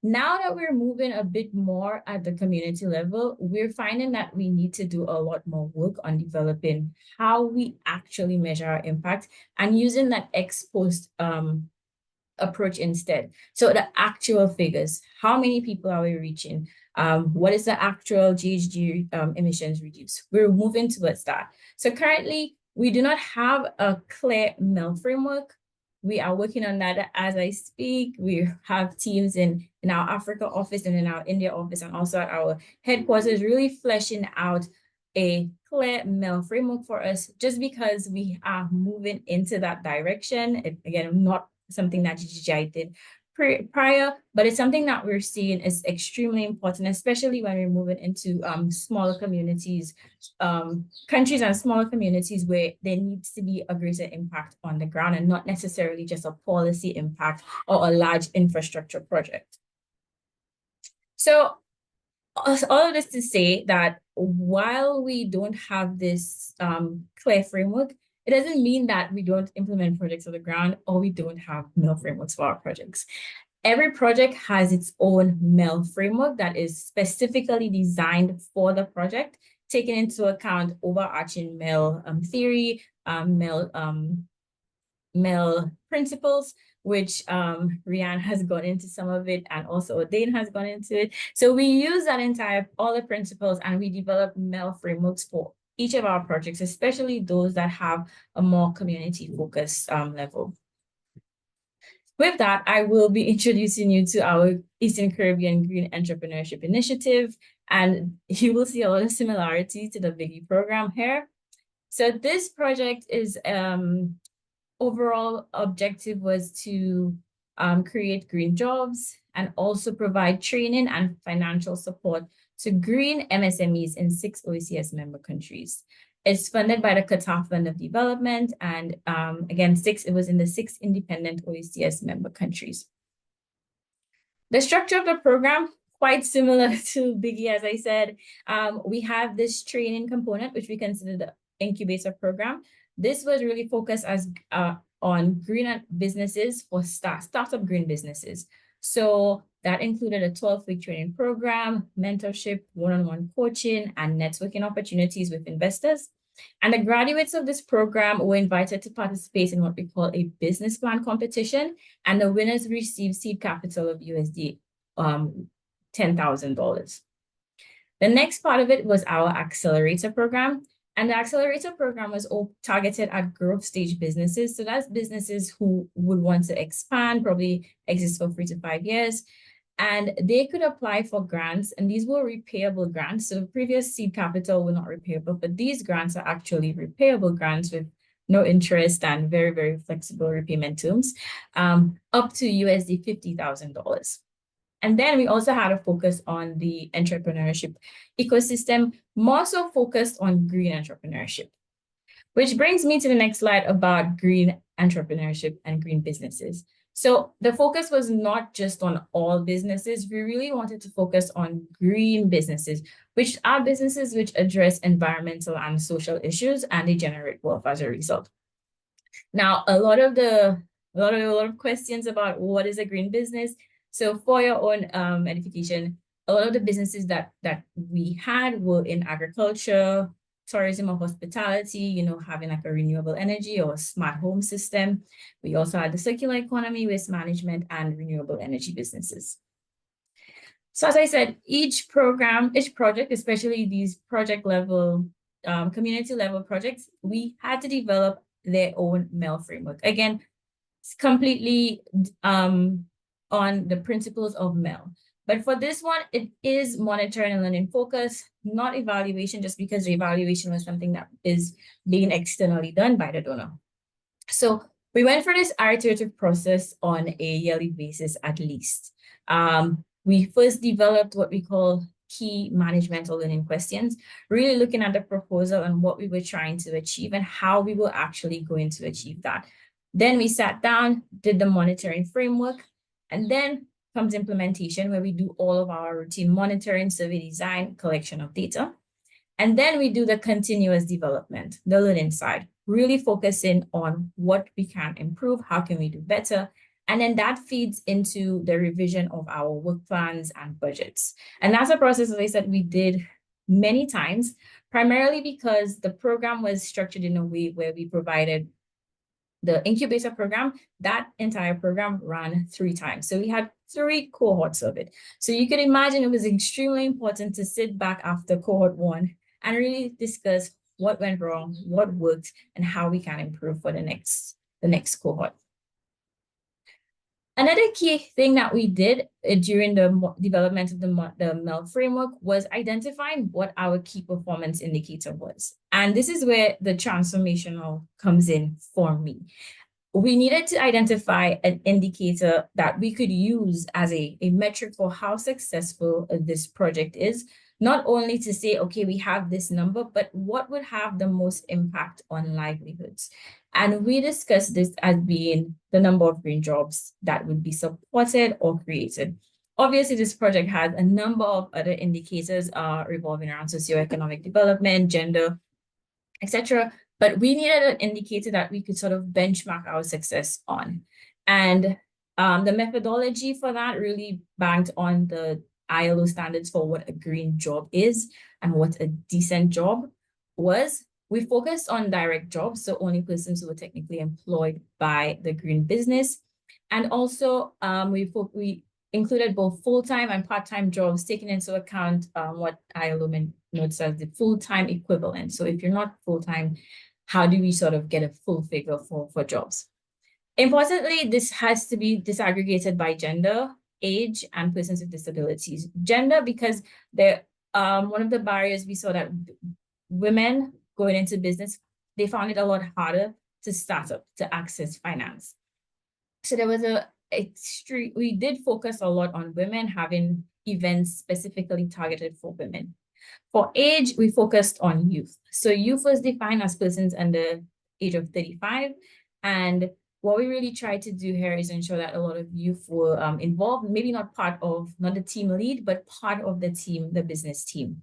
Now that we're moving a bit more at the community level, we're finding that we need to do a lot more work on developing how we actually measure our impact and using that ex-post approach instead. So the actual figures, how many people are we reaching? What is the actual GHG emissions reduced? We're moving towards that. So currently, we do not have a clear MEL framework. We are working on that as I speak. We have teams in our Africa office and in our India office, and also at our headquarters, really fleshing out a clear MEL framework for us, just because we are moving into that direction. Again, not something that GGI did prior, but it's something that we're seeing is extremely important, especially when we're moving into smaller communities, countries and smaller communities where there needs to be a greater impact on the ground and not necessarily just a policy impact or a large infrastructure project. So all of this to say that while we don't have this clear framework, it doesn't mean that we don't implement projects on the ground or we don't have MEL frameworks for our projects. Every project has its own MEL framework that is specifically designed for the project, taking into account overarching MEL theory, MEL principles, which Rian has gone into some of it, and also Dane has gone into it. So we use that all the principles, and we develop MEL frameworks for each of our projects, especially those that have a more community-focused level. With that, I will be introducing you to our Eastern Caribbean Green Entrepreneurship Initiative, and you will see a lot of similarities to the Biggie program here. So this project is overall objective was to create green jobs and also provide training and financial support to green MSMEs in 6 OECS member countries. It's funded by the Qatar Fund of Development, and again, it was in the 6 independent OECS member countries. The structure of the program, quite similar to Biggie, as I said. We have this training component, which we consider the incubator program. This was really focused on green businesses for startup green businesses. So that included a 12-week training program, mentorship, one-on-one coaching, and networking opportunities with investors. And the graduates of this program were invited to participate in what we call a business plan competition, and the winners received seed capital of USD $10,000. The next part of it was our accelerator program. And the accelerator program was all targeted at growth stage businesses. So that's businesses who would want to expand, probably exist for 3 to 5 years. And they could apply for grants, and these were repayable grants. So the previous seed capital were not repayable, but these grants are actually repayable grants with no interest and very, very flexible repayment terms, up to USD $50,000. And then we also had a focus on the entrepreneurship ecosystem, more so focused on green entrepreneurship, which brings me to the next slide about green entrepreneurship and green businesses. So the focus was not just on all businesses. We really wanted to focus on green businesses, which are businesses which address environmental and social issues, and they generate wealth as a result. Now, a lot of questions about what is a green business. So for your own edification, a lot of the businesses that we had were in agriculture, tourism or hospitality, you know, having like a renewable energy or a smart home system. We also had the circular economy, waste management, and renewable energy businesses. So as I said, each program, each project, especially these project level, community level projects, we had to develop their own MEL framework. Again, it's completely on the principles of MEL. But for this one, it is monitoring and learning focus, not evaluation, just because the evaluation was something that is being externally done by the donor. So we went for this iterative process on a yearly basis at least. We first developed what we call key managemental learning questions, really looking at the proposal and what we were trying to achieve and how we were actually going to achieve that. Then we sat down, did the monitoring framework, and then comes implementation, where we do all of our routine monitoring, survey design, collection of data. And then we do the continuous development, the learning side, really focusing on what we can improve, how can we do better. And then that feeds into the revision of our work plans and budgets. And that's a process, as I said, we did many times, primarily because the program was structured in a way where we provided the incubator program. That entire program ran 3 times. So we had 3 cohorts of it. So you could imagine it was extremely important to sit back after cohort 1 and really discuss what went wrong, what worked, and how we can improve for the next cohort. Another key thing that we did during the development of the MEL framework was identifying what our key performance indicator was. And this is where the transformational comes in for me. We needed to identify an indicator that we could use as a metric for how successful this project is, not only to say, okay, we have this number, but what would have the most impact on livelihoods. And we discussed this as being the number of green jobs that would be supported or created. Obviously, this project has a number of other indicators revolving around socioeconomic development, gender, etc. But we needed an indicator that we could sort of benchmark our success on. And the methodology for that really banked on the ILO standards for what a green job is and what a decent job was. We focused on direct jobs, so only persons who were technically employed by the green business. And also we included both full-time and part-time jobs, taking into account what ILO notes as the full-time equivalent. So if you're not full-time, how do we sort of get a full figure for jobs? Importantly, this has to be disaggregated by gender, age, and persons with disabilities. Gender, because one of the barriers we saw that women going into business, they found it a lot harder to start up, to access finance. So there was we did focus a lot on women, having events specifically targeted for women. For age, we focused on youth. So youth was defined as persons under age of 35. And what we really tried to do here is ensure that a lot of youth were involved, maybe not the team lead, but part of the team, the business team.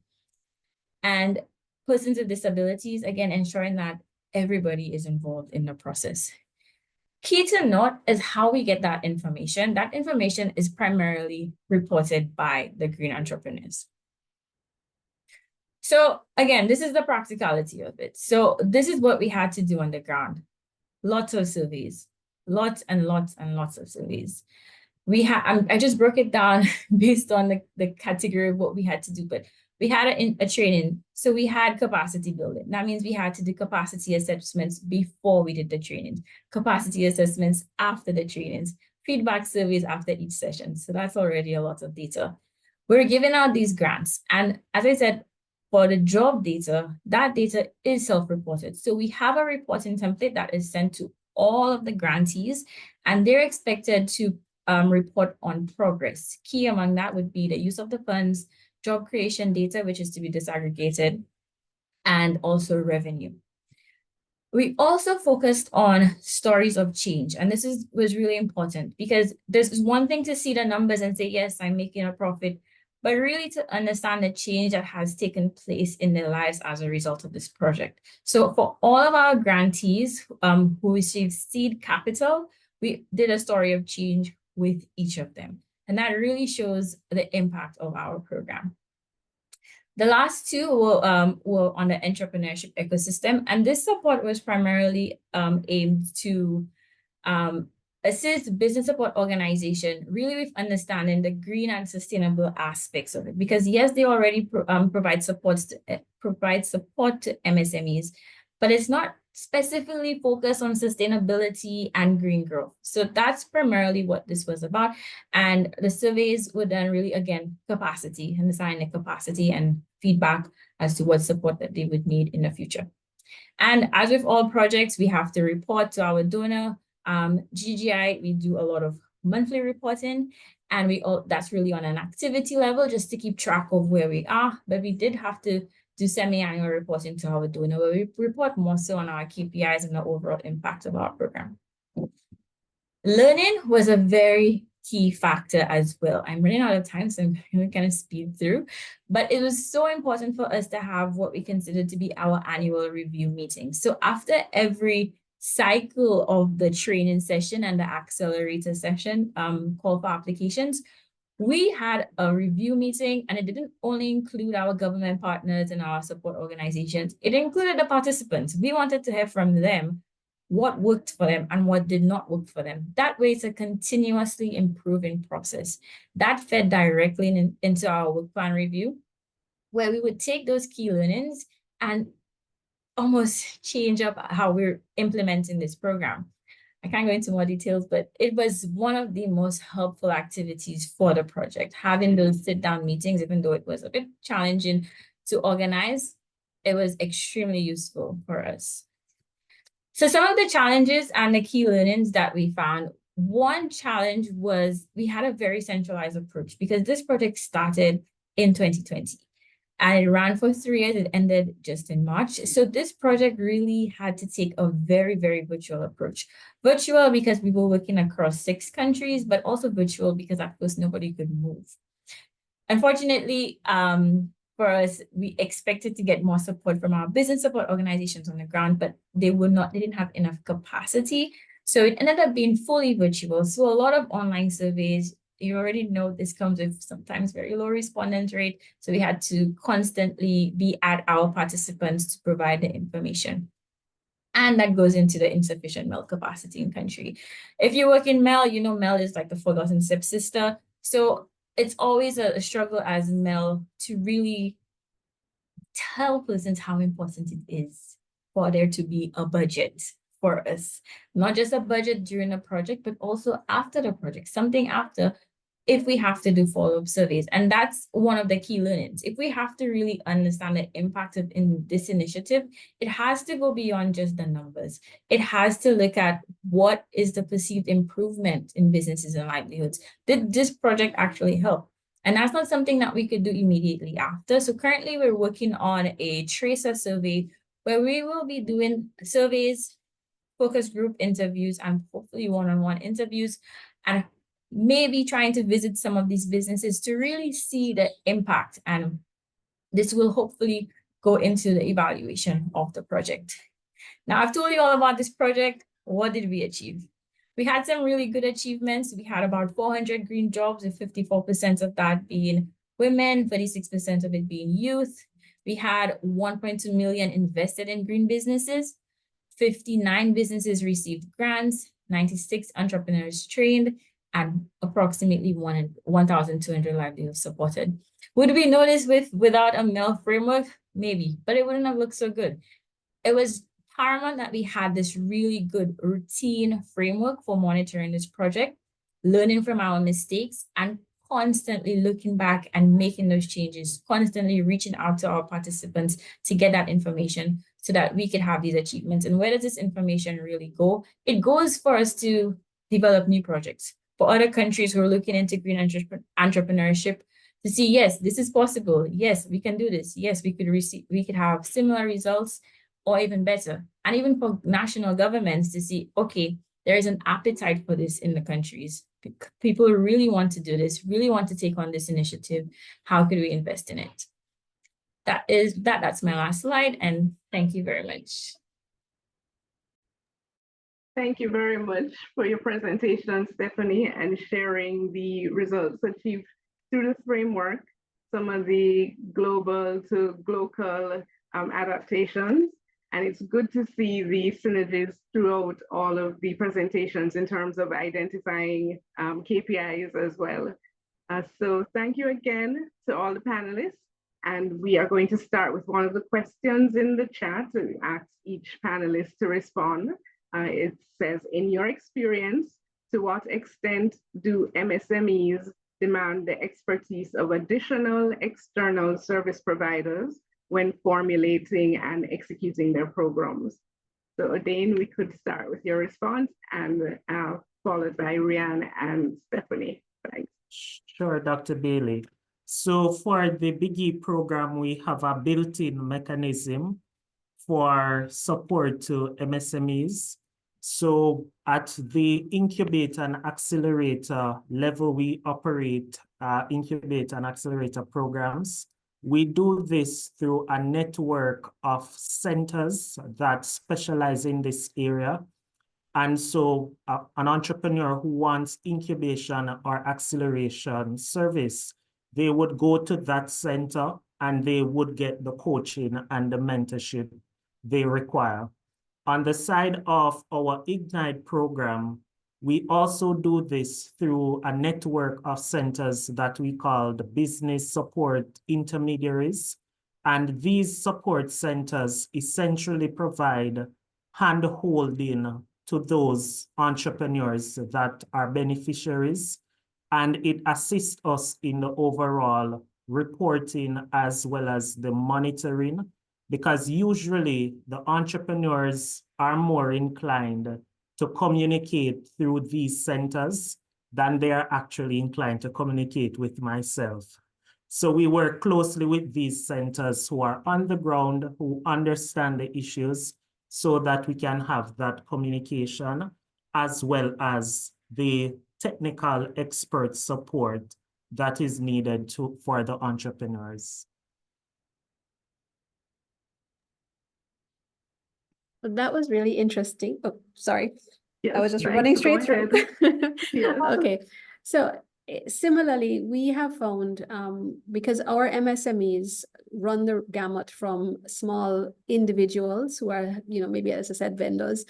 And persons with disabilities, again, ensuring that everybody is involved in the process. Key to note is how we get that information. That information is primarily reported by the green entrepreneurs. So again, this is the practicality of it. So this is what we had to do on the ground. Lots of surveys, lots and lots and lots of surveys. I just broke it down based on the category of what we had to do, but we had a training. So we had capacity building. That means we had to do capacity assessments before we did the training, capacity assessments after the trainings, feedback surveys after each session. So that's already a lot of data. We're giving out these grants. And as I said, for the job data, that data is self-reported. So we have a reporting template that is sent to all of the grantees, and they're expected to report on progress. Key among that would be the use of the funds, job creation data, which is to be disaggregated, and also revenue. We also focused on stories of change. And this was really important because there's one thing to see the numbers and say, yes, I'm making a profit, but really to understand the change that has taken place in their lives as a result of this project. So for all of our grantees who received seed capital, we did a story of change with each of them. And that really shows the impact of our program. The last two were on the entrepreneurship ecosystem, and this support was primarily aimed to assist business support organization really with understanding the green and sustainable aspects of it. Because yes, they already provide support to MSMEs, but it's not specifically focused on sustainability and green growth. So that's primarily what this was about. And the surveys were done really, again, capacity, understanding the capacity and feedback as to what support that they would need in the future. And as with all projects, we have to report to our donor. GGI, we do a lot of monthly reporting, and that's really on an activity level just to keep track of where we are. But we did have to do semi-annual reporting to our donor, where we report more so on our KPIs and the overall impact of our program. Learning was a very key factor as well. I'm running out of time, so I'm going to kind of speed through. But it was so important for us to have what we consider to be our annual review meeting. So after every cycle of the training session and the accelerator session, call for applications, we had a review meeting, and it didn't only include our government partners and our support organizations. It included the participants. We wanted to hear from them what worked for them and what did not work for them. That way, it's a continuously improving process. That fed directly into our work plan review, where we would take those key learnings and almost change up how we're implementing this program. I can't go into more details, but it was one of the most helpful activities for the project. Having those sit-down meetings, even though it was a bit challenging to organize, it was extremely useful for us. So some of the challenges and the key learnings that we found, one challenge was we had a very centralized approach because this project started in 2020. And it ran for 3 years. It ended just in March. So this project really had to take a very, very virtual approach. Virtual because we were working across 6 countries, but also virtual because at first nobody could move. Unfortunately, for us, we expected to get more support from our business support organizations on the ground, but they didn't have enough capacity. So it ended up being fully virtual. So a lot of online surveys, you already know this comes with sometimes very low respondent rate. So we had to constantly be at our participants to provide the information. And that goes into the insufficient MEL capacity in country. If you work in MEL, you know MEL is like the forgotten stepsister. So it's always a struggle as MEL to really tell persons how important it is for there to be a budget for us. Not just a budget during a project, but also after the project, something after, if we have to do follow-up surveys. And that's one of the key learnings. If we have to really understand the impact of this initiative, it has to go beyond just the numbers. It has to look at what is the perceived improvement in businesses and livelihoods. Did this project actually help? And that's not something that we could do immediately after. So currently we're working on a tracer survey where we will be doing surveys, focus group interviews, and hopefully one-on-one interviews, and maybe trying to visit some of these businesses to really see the impact. And this will hopefully go into the evaluation of the project. Now, I've told you all about this project. What did we achieve? We had some really good achievements. We had about 400 green jobs, with 54% of that being women, 36% of it being youth. We had 1.2 million invested in green businesses. 59 businesses received grants, 96 entrepreneurs trained, and approximately 1,200 livelihoods supported. Would we know this without a MEL framework? Maybe, but it wouldn't have looked so good. It was paramount that we had this really good routine framework for monitoring this project, learning from our mistakes, and constantly looking back and making those changes, constantly reaching out to our participants to get that information so that we could have these achievements. And where does this information really go? It goes for us to develop new projects. For other countries who are looking into green entrepreneurship, to see, yes, this is possible. Yes, we can do this. Yes, we could have similar results. or even better. And even for national governments to see, okay, there is an appetite for this in the countries. People really want to do this, really want to take on this initiative. How could we invest in it? That's my last slide, and thank you very much. Thank you very much for your presentation, Stephanie, and sharing the results achieved through the framework, some of the global to gLOCAL adaptations. And it's good to see the synergies throughout all of the presentations in terms of identifying KPIs as well. So thank you again to all the panelists. And we are going to start with one of the questions in the chat to ask each panelist to respond. It says, in your experience, to what extent do MSMEs demand the expertise of additional external service providers when formulating and executing their programs? So Odane, we could start with your response, and followed by Rian and Stephanie. Thanks. Sure, Dr. Bailey. So for the BIGI program, we have a built-in mechanism for support to MSMEs. So at the incubator and accelerator level, we operate incubator and accelerator programs. We do this through a network of centers that specialize in this area. And so an entrepreneur who wants incubation or acceleration service, they would go to that center and they would get the coaching and the mentorship they require. On the side of our Ignite program, we also do this through a network of centers that we call the business support intermediaries. And these support centers essentially provide hand-holding to those entrepreneurs that are beneficiaries, and it assists us in the overall reporting as well as the monitoring, because usually the entrepreneurs are more inclined to communicate through these centers than they are actually inclined to communicate with myself. So we work closely with these centers who are on the ground, who understand the issues, so that we can have that communication as well as the technical expert support that is needed for the entrepreneurs. That was really interesting. Oh, sorry. Yes, I was just thanks. running Go straight through. Yes. Okay. So similarly, we have found, because our MSMEs run the gamut from small individuals who are, maybe, as I said, vendors,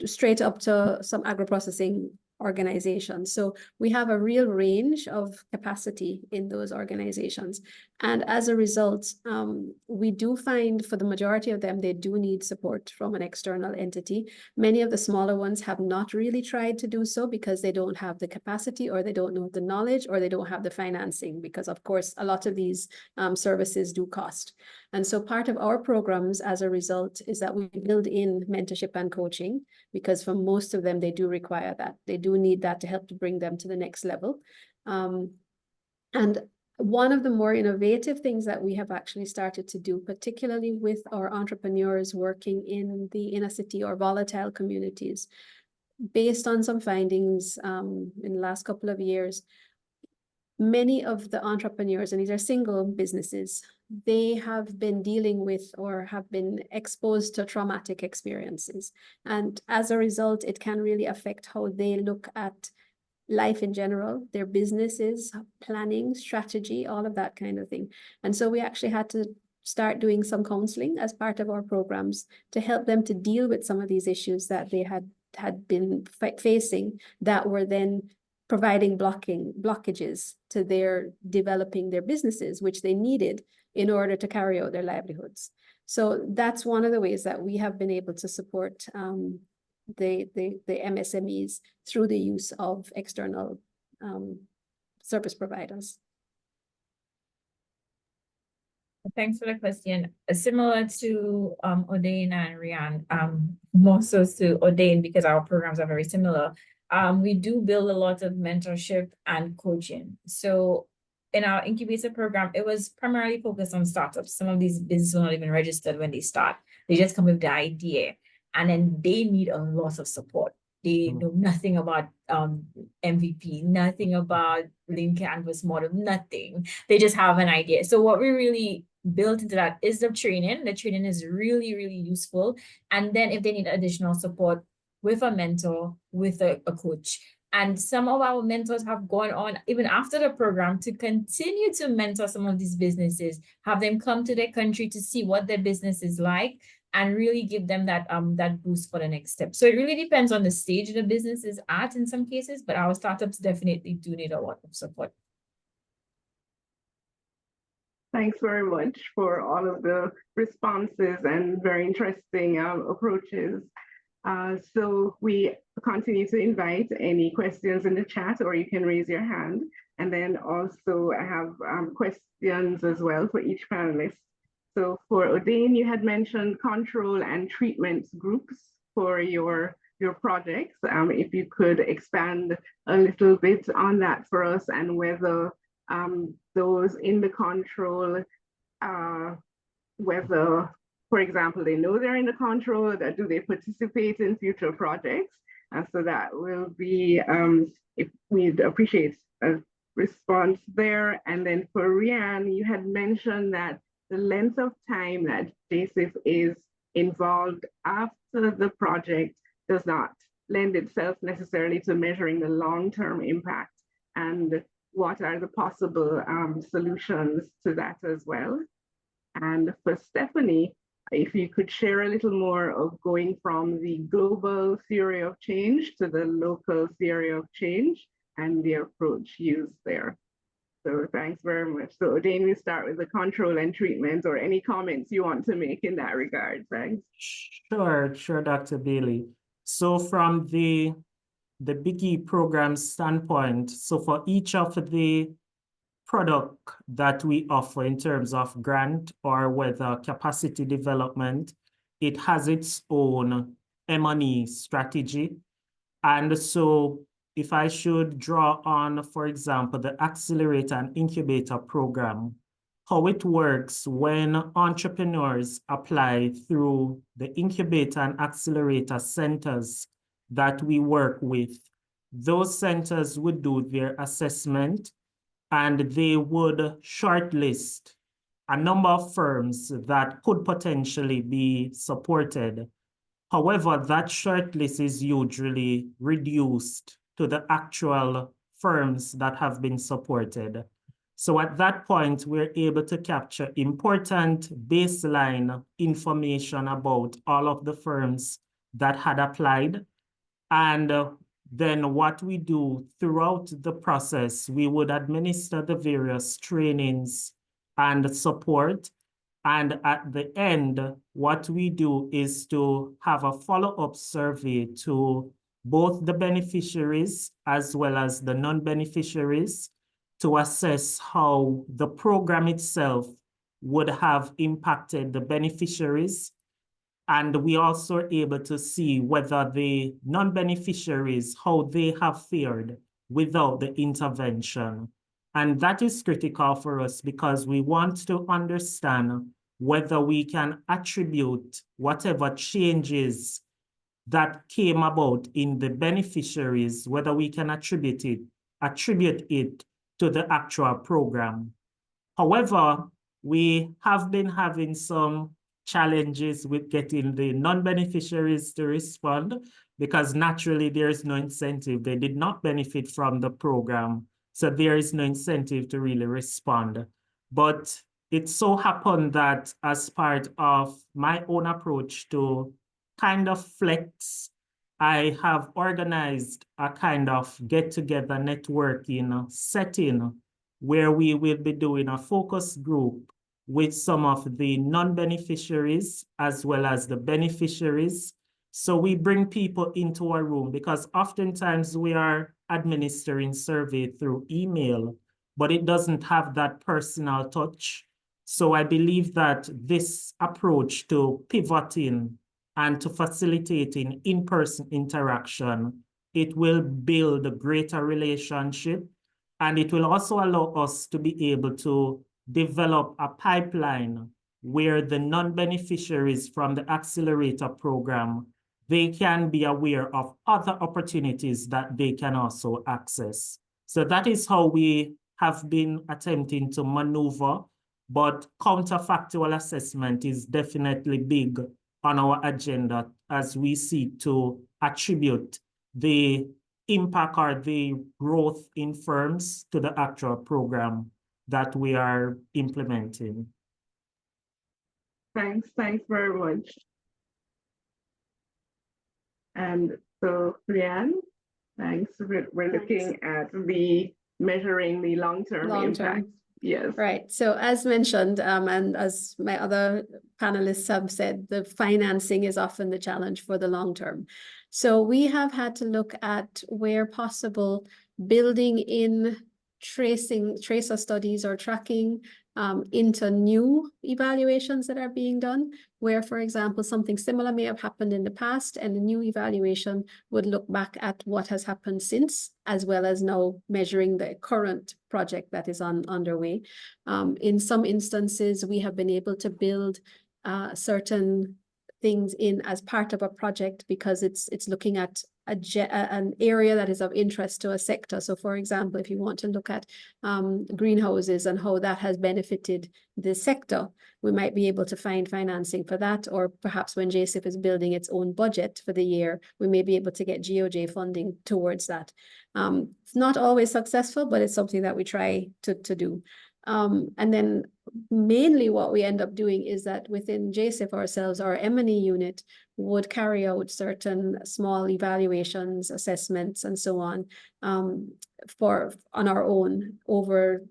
straight up to some agro-processing organizations. So we have a real range of capacity in those organizations. And as a result, we do find for the majority of them, they do need support from an external entity. Many of the smaller ones have not really tried to do so because they don't have the capacity, or they don't know the knowledge, or they don't have the financing, because of course, a lot of these services do cost. And so part of our programs as a result is that we build in mentorship and coaching, because for most of them, they do require that. They do need that to help to bring them to the next level. And one of the more innovative things that we have actually started to do, particularly with our entrepreneurs working in the inner city or volatile communities, based on some findings in the last couple of years, many of the entrepreneurs, and these are single businesses, they have been dealing with or have been exposed to traumatic experiences. And as a result, it can really affect how they look at life in general, their businesses, planning, strategy, all of that kind of thing. And so we actually had to start doing some counseling as part of our programs to help them to deal with some of these issues that they had been facing, that were then providing blockages to their developing their businesses, which they needed in order to carry out their livelihoods. So that's one of the ways that we have been able to support the MSMEs through the use of external service providers. Thanks for the question. Similar to Odane and Rian, more so to Odane because our programs are very similar. We do build a lot of mentorship and coaching. So in our incubator program, it was primarily focused on startups. Some of these businesses were not even registered when they start. They just come with the idea, and then they need a lot of support. They know nothing about MVP, nothing about link canvas model, nothing. They just have an idea. So what we really built into that is the training. The training is really, really useful. And then if they need additional support with a mentor, with a coach. And some of our mentors have gone on, even after the program, to continue to mentor some of these businesses, have them come to their country to see what their business is like, and really give them that boost for the next step. So it really depends on the stage the business is at in some cases, but our startups definitely do need a lot of support. Thanks very much for all of the responses and very interesting approaches. So we continue to invite any questions in the chat, or you can raise your hand. And then also I have questions as well for each panelist. So for Odane, you had mentioned control and treatment groups for your projects. If you could expand a little bit on that for us, and whether those in the control, whether, for example, they know they're in the control, that do they participate in future projects? And so that will be, if we'd appreciate a response there. And then for Rianne, you had mentioned that the length of time that JSIF is involved after the project does not lend itself necessarily to measuring the long-term impact, and what are the possible solutions to that as well. And for Stephanie, if you could share a little more of going from the global theory of change to the local theory of change and the approach used there. So thanks very much. So Odane, we start with the control and treatment, or any comments you want to make in that regard. Thanks. Sure, Dr. Bailey. So from the Biggie program standpoint, so for each of the product that we offer in terms of grant or whether capacity development, it has its own M&E strategy. And so if I should draw on, for example, the accelerator and incubator program, how it works when entrepreneurs apply through the incubator and accelerator centers that we work with, those centers would do their assessment and they would shortlist a number of firms that could potentially be supported. However, that shortlist is usually reduced to the actual firms that have been supported. So at that point, we're able to capture important baseline information about all of the firms that had applied. And then what we do throughout the process, we would administer the various trainings and support. And at the end, what we do is to have a follow-up survey to both the beneficiaries as well as the non-beneficiaries to assess how the program itself would have impacted the beneficiaries. And we also are able to see whether the non-beneficiaries, how they have fared without the intervention. And that is critical for us because we want to understand whether we can attribute whatever changes that came about in the beneficiaries, whether we can attribute it to the actual program. However, we have been having some challenges with getting the non-beneficiaries to respond because naturally there is no incentive. They did not benefit from the program, so there is no incentive to really respond. But it so happened that as part of my own approach to kind of flex, I have organized a kind of get-together networking setting where we will be doing a focus group with some of the non-beneficiaries as well as the beneficiaries. So we bring people into our room because oftentimes we are administering survey through email, but it doesn't have that personal touch. So I believe that this approach to pivoting and to facilitating in-person interaction, it will build a greater relationship, and it will also allow us to be able to develop a pipeline where the non-beneficiaries from the accelerator program, they can be aware of other opportunities that they can also access. So that is how we have been attempting to maneuver, but counterfactual assessment is definitely big on our agenda as we seek to attribute the impact or the growth in firms to the actual program that we are implementing. Thanks very much. And so, Leanne, thanks. We're looking at the measuring the long-term impact. Yes. Right. So as mentioned, and as my other panelists have said, the financing is often the challenge for the long term. So we have had to look at, where possible, building in tracer studies or tracking into new evaluations that are being done, where, for example, something similar may have happened in the past, and the new evaluation would look back at what has happened since, as well as now measuring the current project that is underway. In some instances, we have been able to build certain things in as part of a project because it's looking at an area that is of interest to a sector. So for example, if you want to look at greenhouses and how that has benefited the sector, we might be able to find financing for that, or perhaps when JSIF is building its own budget for the year, we may be able to get GOJ funding towards that. It's not always successful, but it's something that we try to do. And then mainly what we end up doing is that within JSIF ourselves, our M&E unit would carry out certain small evaluations, assessments, and so on, on our own over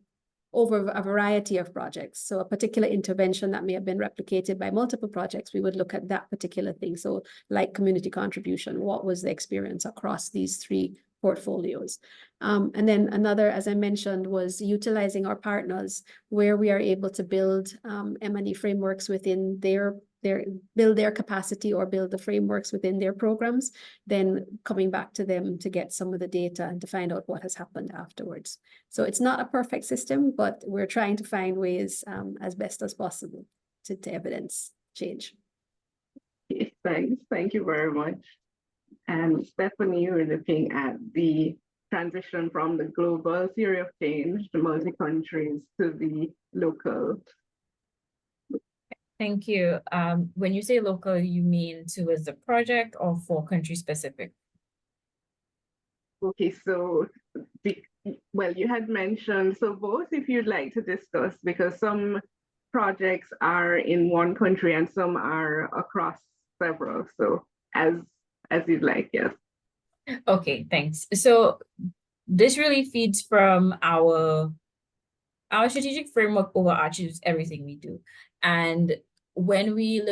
a variety of projects. So a particular intervention that may have been replicated by multiple projects, we would look at that particular thing. So like community contribution, what was the experience across these three portfolios? And then another, as I mentioned, was utilizing our partners, where we are able to build M&E frameworks within build their capacity or build the frameworks within their programs, then coming back to them to get some of the data and to find out what has happened afterwards. So it's not a perfect system, but we're trying to find ways as best as possible to evidence change. Thanks. Thank you very much. And Stephanie, you're looking at the transition from the global theory of change, the multi-countries, to the local. Thank you. When you say local, you mean towards the project or for country specific? Okay, so, well, you had mentioned, so both, if you'd like to discuss, because some projects are in one country and some are across several. So as you'd like, yes. Okay, thanks. So this really feeds from our strategic framework overarches everything we do. And when we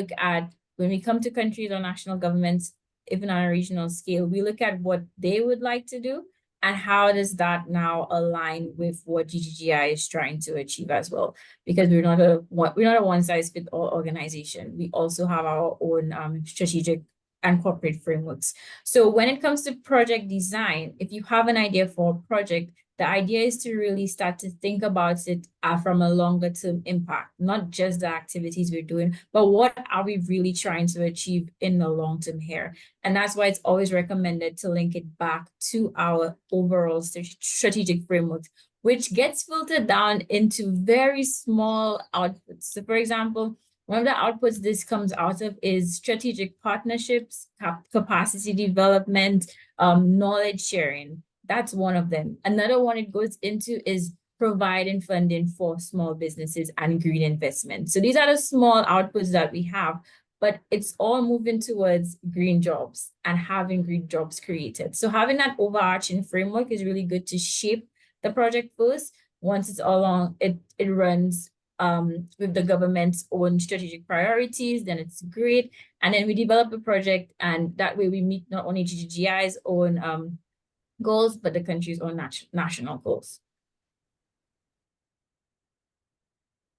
come to countries or national governments, even on a regional scale, we look at what they would like to do and how does that now align with what GGGI is trying to achieve as well. Because we're not a one-size-fits-all organization. We also have our own strategic and corporate frameworks. So when it comes to project design, if you have an idea for a project, the idea is to really start to think about it from a longer term impact, not just the activities we're doing, but what are we really trying to achieve in the long term here? And that's why it's always recommended to link it back to our overall strategic framework, which gets filtered down into very small outputs. So for example, one of the outputs this comes out of is strategic partnerships, capacity development, knowledge sharing. That's one of them. Another one it goes into is providing funding for small businesses and green investment. So these are the small outputs that we have, but it's all moving towards green jobs and having green jobs created. So having that overarching framework is really good to shape the project first. Once it's all on, it runs with the government's own strategic priorities, then it's great. And then we develop a project, and that way we meet not only GGGI's own goals, but the country's own national goals.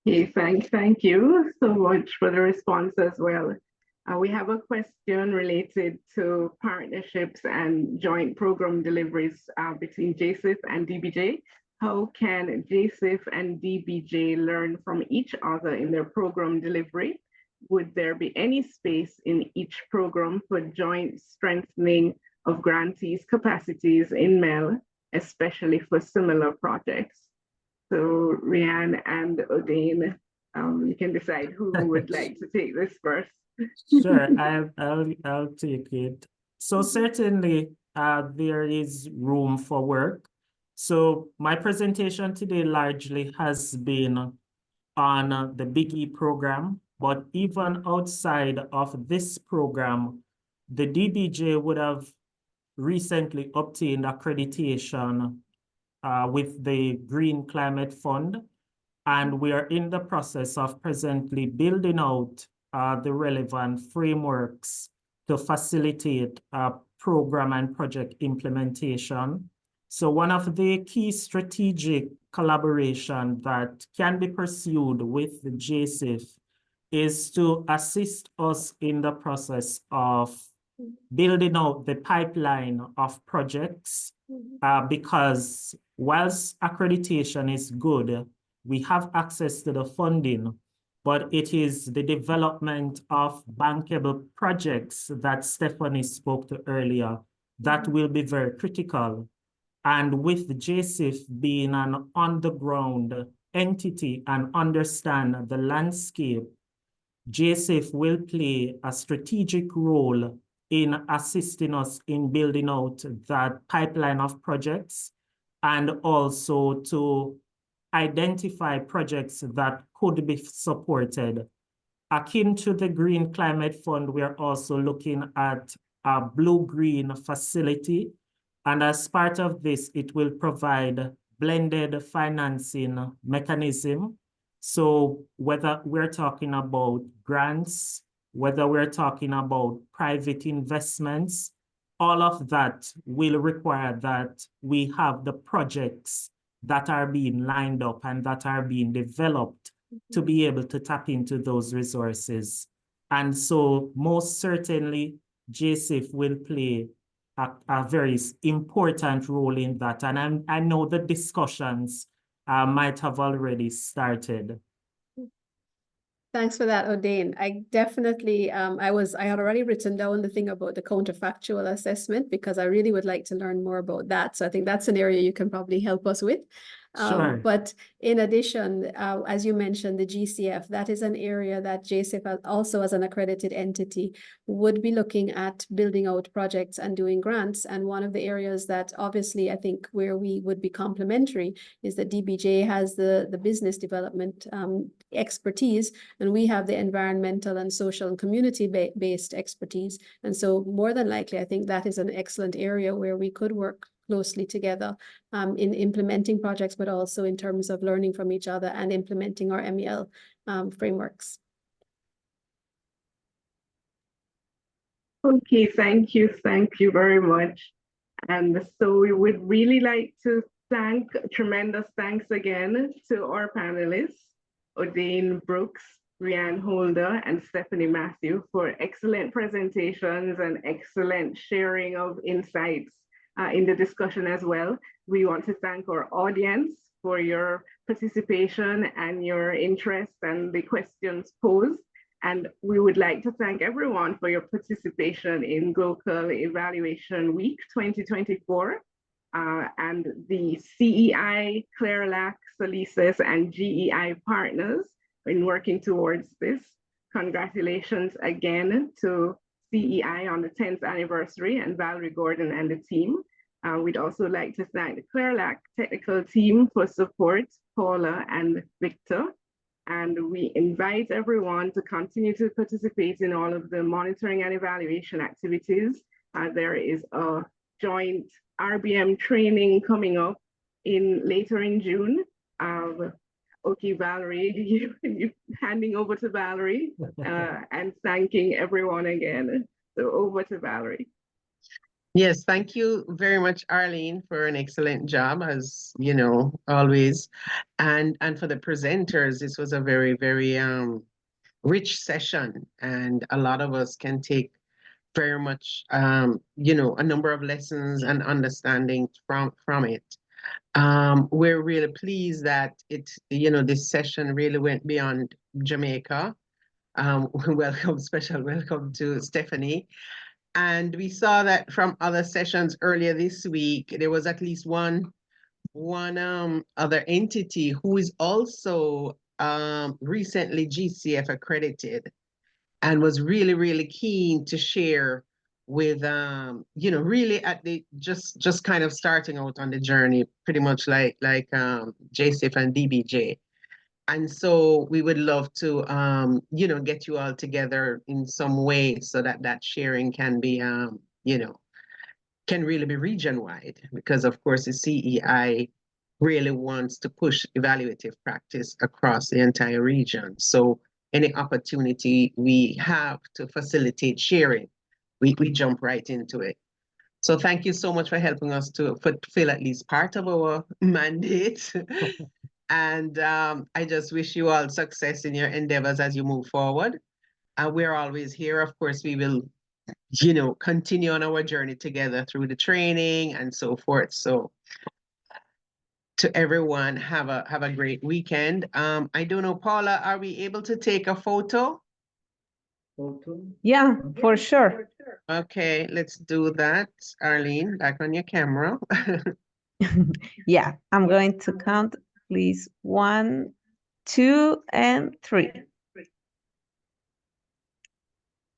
Okay, thank you so much for the response as well. We have a question related to partnerships and joint program deliveries between JSIF and DBJ. how can JSIF and DBJ learn from each other in their program delivery? Would there be any space in each program for joint strengthening of grantees' capacities in MEL, especially for similar projects? So Rianne and Odane, you can decide who would like to take this first. Sure, I'll take it. So certainly, there is room for work. So my presentation today largely has been on the Big E program, but even outside of this program, the DBJ would have recently obtained accreditation with the Green Climate Fund, and we are in the process of presently building out the relevant frameworks to facilitate program and project implementation. So one of the key strategic collaboration that can be pursued with the JSIF is to assist us in the process of building out the pipeline of projects, because whilst accreditation is good, we have access to the funding, but it is the development of bankable projects that Stephanie spoke to earlier that will be very critical. And with the JSIF being an on-the-ground entity and understand the landscape, JSIF will play a strategic role in assisting us in building out that pipeline of projects, and also to identify projects that could be supported. Akin to the Green Climate Fund, we are also looking at a blue-green facility. And as part of this, it will provide blended financing mechanism. So whether we're talking about grants, whether we're talking about private investments, all of that will require that we have the projects that are being lined up and that are being developed to be able to tap into those resources. And so most certainly, JSIF will play a very important role in that. And I know the discussions might have already started. Thanks for that, Odane. I definitely, I had already written down the thing about the counterfactual assessment because I really would like to learn more about that. So I think that's an area you can probably help us with. Sure. But in addition, as you mentioned, the GCF, that is an area that JSIF also as an accredited entity would be looking at building out projects and doing grants. And one of the areas that obviously I think where we would be complementary is that DBJ has the business development expertise, and we have the environmental and social and community-based expertise. And so more than likely, I think that is an excellent area where we could work closely together in implementing projects, but also in terms of learning from each other and implementing our MEL frameworks. Okay, thank you very much. And so we would really like to thank, tremendous thanks again to our panelists, Odane Brooks, Rianne Holder, and Stephanie Matthew for excellent presentations and excellent sharing of insights in the discussion as well. We want to thank our audience for your participation and your interest and the questions posed. And we would like to thank everyone for your participation in gLOCAL Evaluation Week 2024. And the CEI, CLARLAC, Solisys, and GEI partners in working towards this. Congratulations again to CEI on the 10th anniversary and Valerie Gordon and the team. We'd also like to thank the CLARLAC technical team for support, Paula and Victor. And we invite everyone to continue to participate in all of the monitoring and evaluation activities. There is a joint RBM training coming up later in June. Okay, Valerie, you handing over to Valerie and thanking everyone again. So over to Valerie. Yes, thank you very much, Arlene, for an excellent job, as you know, always. And for the presenters, this was a very, very rich session, and a lot of us can take very much, you know, a number of lessons and understanding from it. We're really pleased that this session really went beyond Jamaica. Special welcome to Stephanie. And we saw that from other sessions earlier this week, there was at least one other entity who is also recently GCF accredited and was really, really keen to share with really at the just kind of starting out on the journey, pretty much like JCF and DBJ. And so we would love to get you all together in some way so that sharing can be can really be region-wide, because of course the CEI really wants to push evaluative practice across the entire region. So any opportunity we have to facilitate sharing, we jump right into it. So thank you so much for helping us to fulfill at least part of our mandate. And I just wish you all success in your endeavors as you move forward. We're always here. Of course, we will, continue on our journey together through the training and so forth. So to everyone, have a great weekend. I don't know, Paula, are we able to take a photo? Yeah, for sure. Okay, let's do that. Arlene, back on your camera. Yeah, I'm going to count, please. 1, 2, and 3.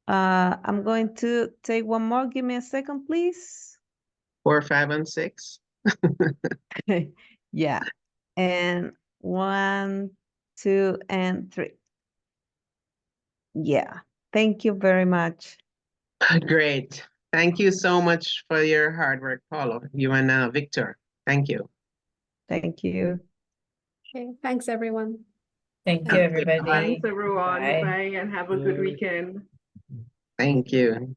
I'm going to take one more. Give me a second, please. 4, 5, and 6. Yeah, and 1, 2, and 3. Yeah, thank you very much. Great. Thank you so much for your hard work, Paula. You and Victor. Thank you. Thank you. Okay, thanks, everyone. Thank you, everybody. Thanks, everyone. Bye. Bye, and have a good weekend. Thank you.